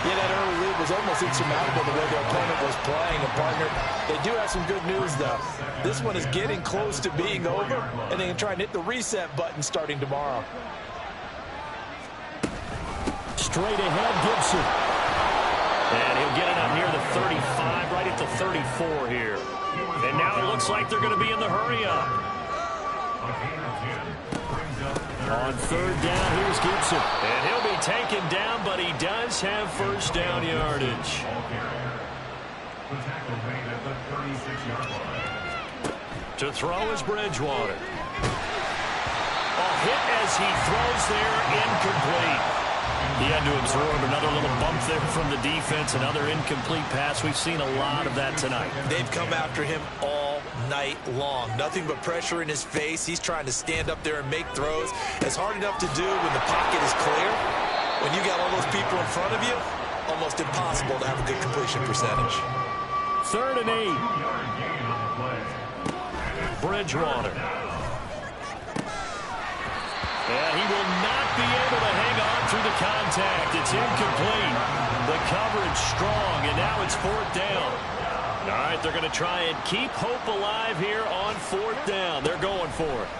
D: Yeah, that early lead was almost insurmountable the way their opponent was playing. And, partner, they do have some good news, though. This one is getting close to being over, and they can try and hit the reset button starting tomorrow.
B: Straight ahead, Gibson. And he'll get it up near the 35, right at the 34 here. And now it looks like they're going to be in the hurry-up. On third down, here's Gibson. And he'll be taken down, but he does have first down yardage. To throw is Bridgewater. A hit as he throws there, incomplete. He had to absorb another little bump there from the defense, another incomplete pass. We've seen a lot of that tonight.
E: They've come after him all night long. Nothing but pressure in his face. He's trying to stand up there and make throws. It's hard enough to do when the pocket is clear. When you got all those people in front of you, almost impossible to have a good completion percentage.
B: 3rd and 8. Bridgewater. And he will not be able to hang on through the contact. It's incomplete. The coverage strong, and now it's 4th down. All right, they're going to try and keep hope alive here on 4th down. They're going for it.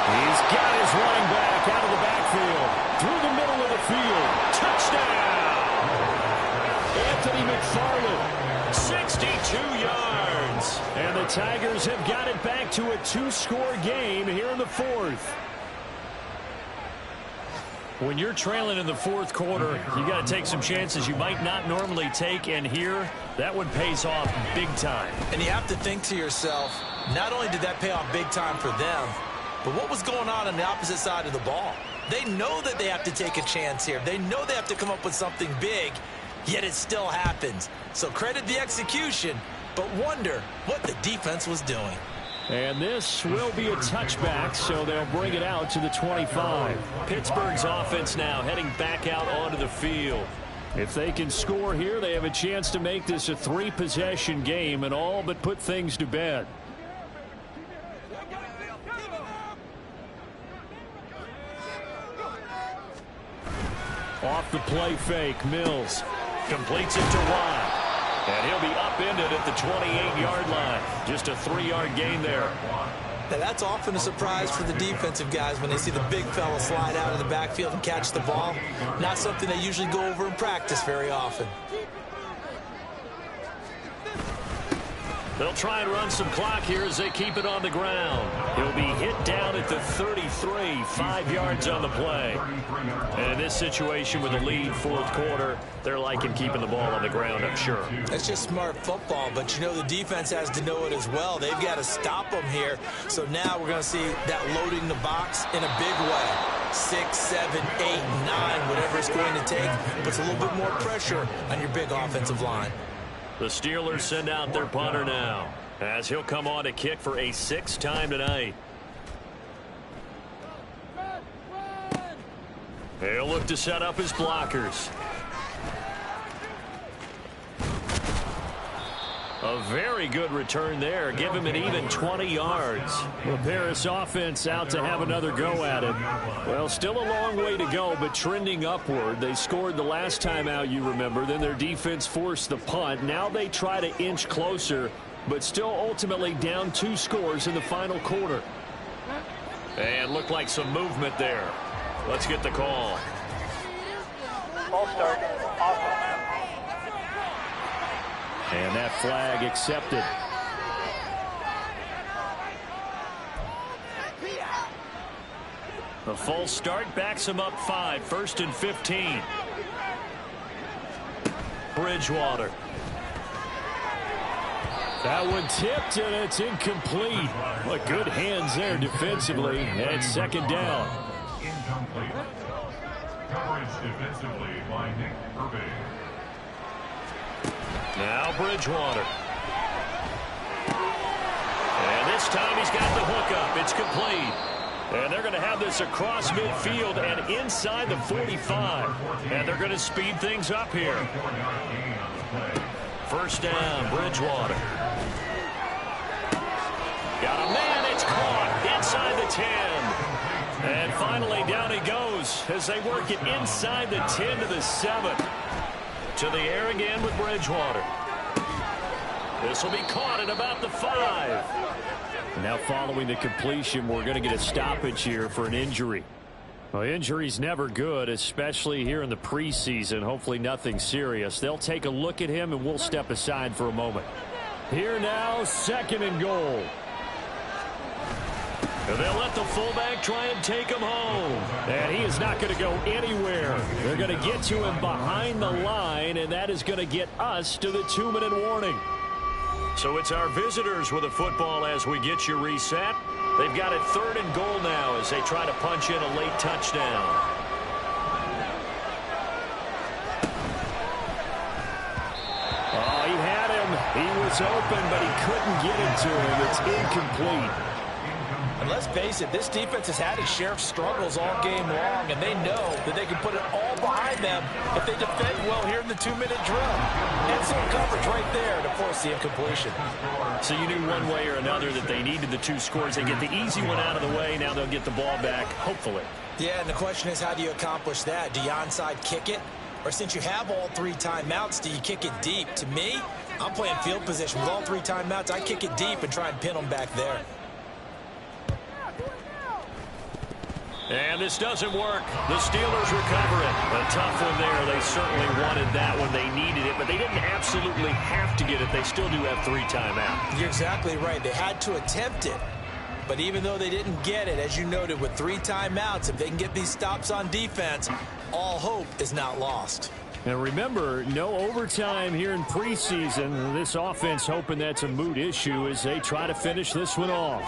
B: He's got his running back out of the backfield. Through the middle of the field. Touchdown! Anthony McFarland, 62 yards. And the Tigers have got it back to a 2-score game here in the 4th. When you're trailing in the 4th quarter, you got to take some chances you might not normally take, and here, that one pays off big time.
E: And you have to think to yourself, not only did that pay off big time for them, but what was going on the opposite side of the ball? They know that they have to take a chance here. They know they have to come up with something big, yet it still happens. So credit the execution, but wonder what the defense was doing.
B: And this will be a touchback, so they'll bring it out to the 25. Pittsburgh's offense now heading back out onto the field. If they can score here, they have a chance to make this a 3-possession game and all but put things to bed. Off the play fake, Mills completes it to Watt. And he'll be upended at the 28-yard line. Just a 3-yard gain there.
E: Now that's often a surprise for the defensive guys when they see the big fella slide out of the backfield and catch the ball. Not something they usually go over in practice very often.
B: They'll try and run some clock here as they keep it on the ground. He'll be hit down at the 33, 5 yards on the play. And in this situation with a lead 4th quarter, they're liking keeping the ball on the ground, I'm sure.
E: That's just smart football, but you know the defense has to know it as well. They've got to stop them here. So now we're going to see that loading the box in a big way. 6, 7, 8, 9, whatever it's going to take, puts a little bit more pressure on your big offensive line.
B: The Steelers send out their punter now, as he'll come on to kick for a 6th time tonight. He'll look to set up his blockers. A very good return there. Give him an even 20 yards. The Paris offense out to have another go at it. Well, still a long way to go, but trending upward. They scored the last time out, you remember. Then their defense forced the punt. Now they try to inch closer, but still ultimately down 2 scores in the final quarter. And looked like some movement there. Let's get the call.
G: Ball start. Awesome.
B: And that flag accepted. The false start backs him up 5, 1st and 15. That one tipped, and it's incomplete. But good hands there defensively, and second down.
F: Incomplete. Coverage defensively by Nick Irving.
B: Now Bridgewater. And this time he's got the hookup. It's complete. And they're going to have this across midfield and inside the 45. And they're going to speed things up here. First down, Bridgewater. Got a man, it's caught inside the 10. And finally down he goes as they work it inside the 10 to the 7. To the air again with Bridgewater. This will be caught at about the 5. Now following the completion, we're going to get a stoppage here for an injury. Well, injury's never good, especially here in the preseason. Hopefully nothing serious. They'll take a look at him, and we'll step aside for a moment. Here now, 2nd and goal. And they'll let the fullback try and take him home. And he is not going to go anywhere. They're going to get to him behind the line, and that is going to get us to the 2-minute warning. So it's our visitors with the football as we get you reset. They've got it 3rd and goal now as they try to punch in a late touchdown. Oh, he had him. He was open, but he couldn't get it to him. It's incomplete.
D: And let's face it, this defense has had its share of struggles all game long, and they know that they can put it all behind them if they defend well here in the 2-minute drill. Excellent coverage right there to force the incompletion.
B: So you knew one way or another that they needed the 2 scores. They get the easy one out of the way. Now they'll get the ball back, hopefully.
D: Yeah, and the question is, how do you accomplish that? Do you onside kick it? Or since you have all 3 timeouts, do you kick it deep? To me, I'm playing field position. With all 3 timeouts, I kick it deep and try and pin them back there.
B: And this doesn't work. The Steelers recover it. A tough one there. They certainly wanted that when they needed it, but they didn't absolutely have to get it. They still do have 3 timeouts.
D: You're exactly right. They had to attempt it. But even though they didn't get it, as you noted, with 3 timeouts, if they can get these stops on defense, all hope is not lost.
B: And remember, no overtime here in preseason. This offense hoping that's a moot issue as they try to finish this one off.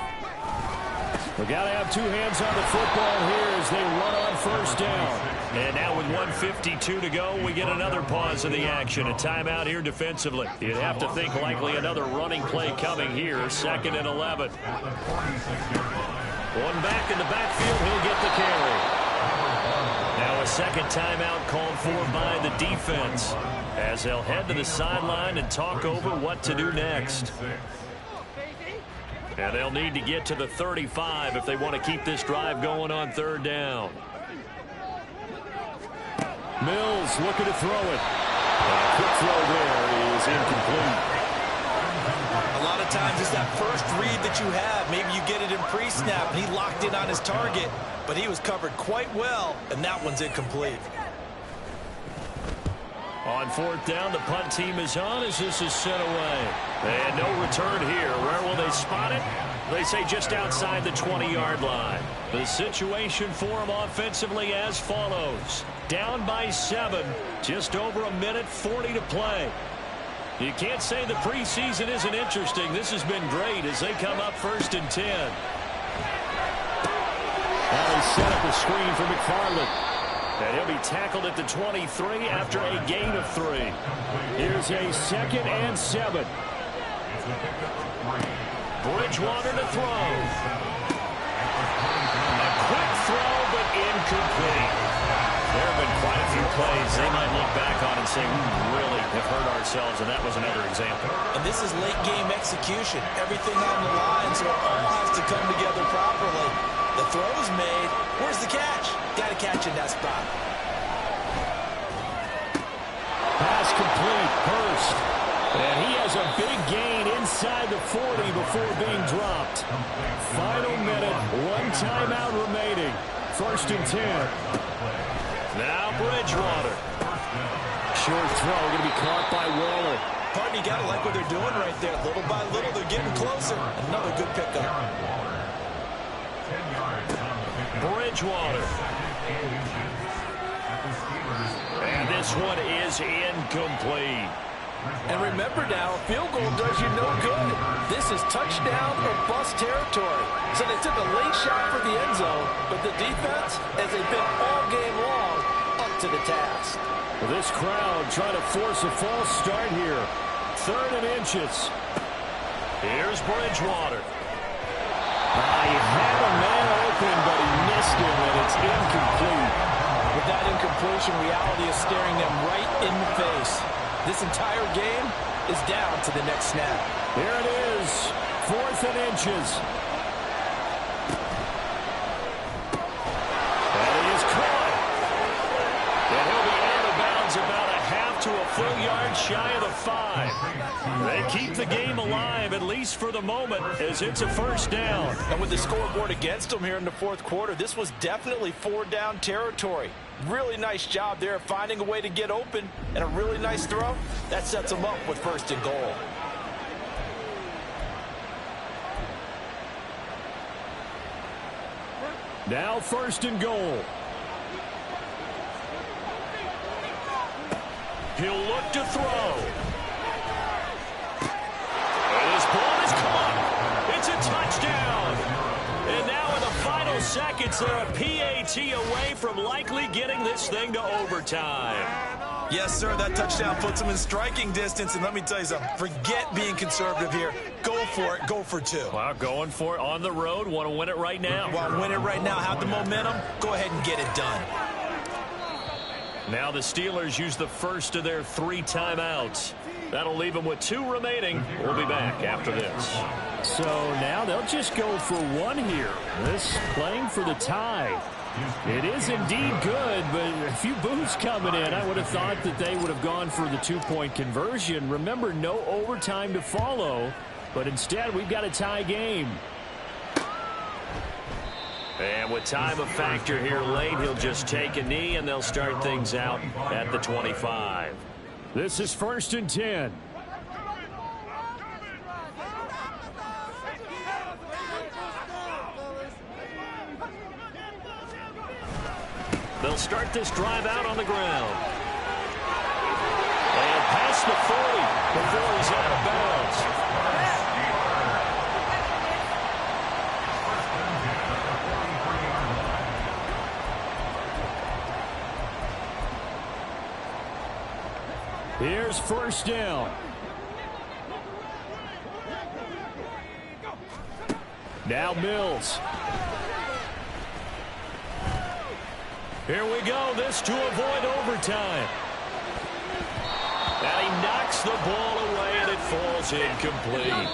B: We got to have 2 hands on the football here as they run on 1st down. And now with 1:52 to go, we get another pause of the action. A timeout here defensively. You'd have to think likely another running play coming here. 2nd and 11. One back in the backfield. He'll get the carry. Now a 2nd timeout called for by the defense as they'll head to the sideline and talk over what to do next. And they'll need to get to the 35 if they want to keep this drive going on 3rd down. Mills looking to throw it. Quick throw there is incomplete.
D: A lot of times it's that first read that you have. Maybe you get it in pre-snap, and he locked in on his target, but he was covered quite well, and that one's incomplete.
B: On 4th down, the punt team is on as this is sent away. And no return here. Where will they spot it? They say just outside the 20-yard line. The situation for them offensively as follows. Down by 7, just over 1:40 to play. You can't say the preseason isn't interesting. This has been great as they come up 1st and 10. Now they set up a screen for McFarland. And he'll be tackled at the 23 after a gain of 3. Here's a 2nd and 7. Bridgewater to throw. A quick throw, but incomplete. There have been quite a few plays they might look back on and say, we really have hurt ourselves, and that was another example.
D: And this is late-game execution. Everything on the line, so it all has to come together properly. The throw's made. Where's the catch? Got to catch in that spot.
B: Pass complete. Hurst. And he has a big gain inside the 40 before being dropped. Final minute. 1 timeout remaining. 1st and 10. Now Bridgewater. Short throw going to be caught by Waller.
D: Partner, you got to like what they're doing right there. Little by little, they're getting closer. Another good pickup.
B: Bridgewater. And this one is incomplete.
D: And remember now, a field goal does you no good. This is touchdown or bust territory. So they took a late shot for the end zone, but the defense, as they've been all game long, up to the task.
B: Well, this crowd trying to force a false start here. 3rd and inches.
C: Here's Bridgewater.
B: He had a man open, but he missed him, and it's incomplete.
D: With that incompletion, reality is staring them right in the face. This entire game is down to the next snap.
B: Here it is, 4th and inches. And he is caught.
C: And he'll be out of bounds about a half to a full yard shy of the 5. They keep the game alive, at least for the moment, as it's a first down.
D: And with the scoreboard against them here in the 4th quarter, this was definitely 4-down territory. Really nice job there finding a way to get open, and a really nice throw. That sets them up with 1st and goal.
B: Now 1st and goal.
C: He'll look to throw. And his ball is caught. It's a touchdown. And now in the final seconds, they're a PAT away from likely getting this thing to overtime.
E: Yes, sir, that touchdown puts them in striking distance. And let me tell you something, forget being conservative here. Go for it, go for 2.
C: Well, going for it on the road. Want to win it right now.
E: Want to win it right now, have the momentum, go ahead and get it done.
C: Now the Steelers use the first of their 3 timeouts. That'll leave them with 2 remaining. We'll be back after this.
B: So now they'll just go for 1 here. This playing for the tie. It is indeed good, but a few boos coming in. I would have thought that they would have gone for the 2-point conversion. Remember, no overtime to follow, but instead we've got a tie game.
C: And with time a factor here late, he'll just take a knee, and they'll start things out at the 25.
B: This is 1st and 10.
C: They'll start this drive out on the ground. And past the 40 before he's out of bounds.
B: Here's 1st down. Now Mills.
C: Here we go. This to avoid overtime. And he knocks the ball away, and it falls incomplete.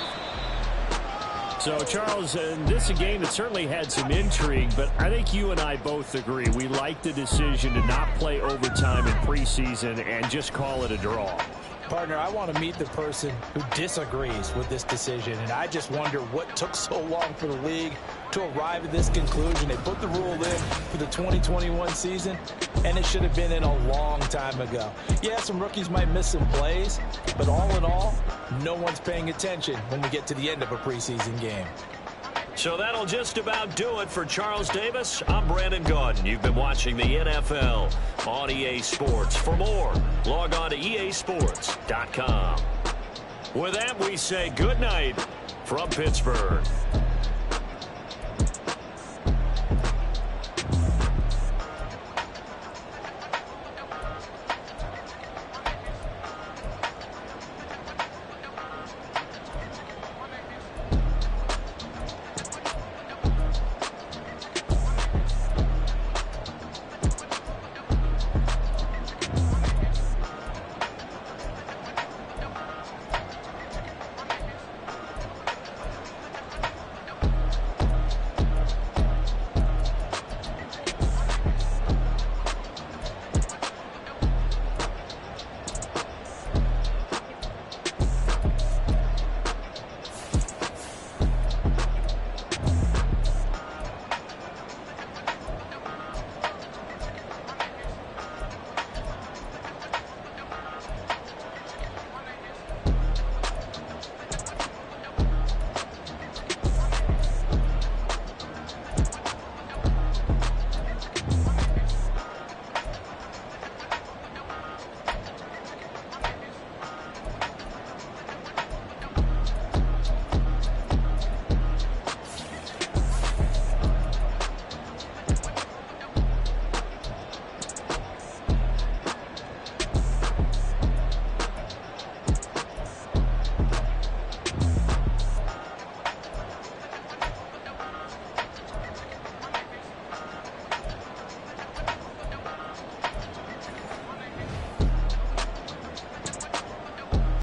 B: So, Charles, this is a game that certainly had some intrigue, but I think you and I both agree we like the decision to not play overtime in preseason and just call it a draw.
D: Partner, I want to meet the person who disagrees with this decision, and I just wonder what took so long for the league to arrive at this conclusion. They put the rule in for the 2021 season, and it should have been in a long time ago. Yeah, some rookies might miss some plays, but all in all, no one's paying attention when we get to the end of a preseason game.
C: So that'll just about do it for Charles Davis. I'm Brandon Gaudin. You've been watching the NFL on EA Sports. For more, log on to easports.com. With that, we say good night from Pittsburgh.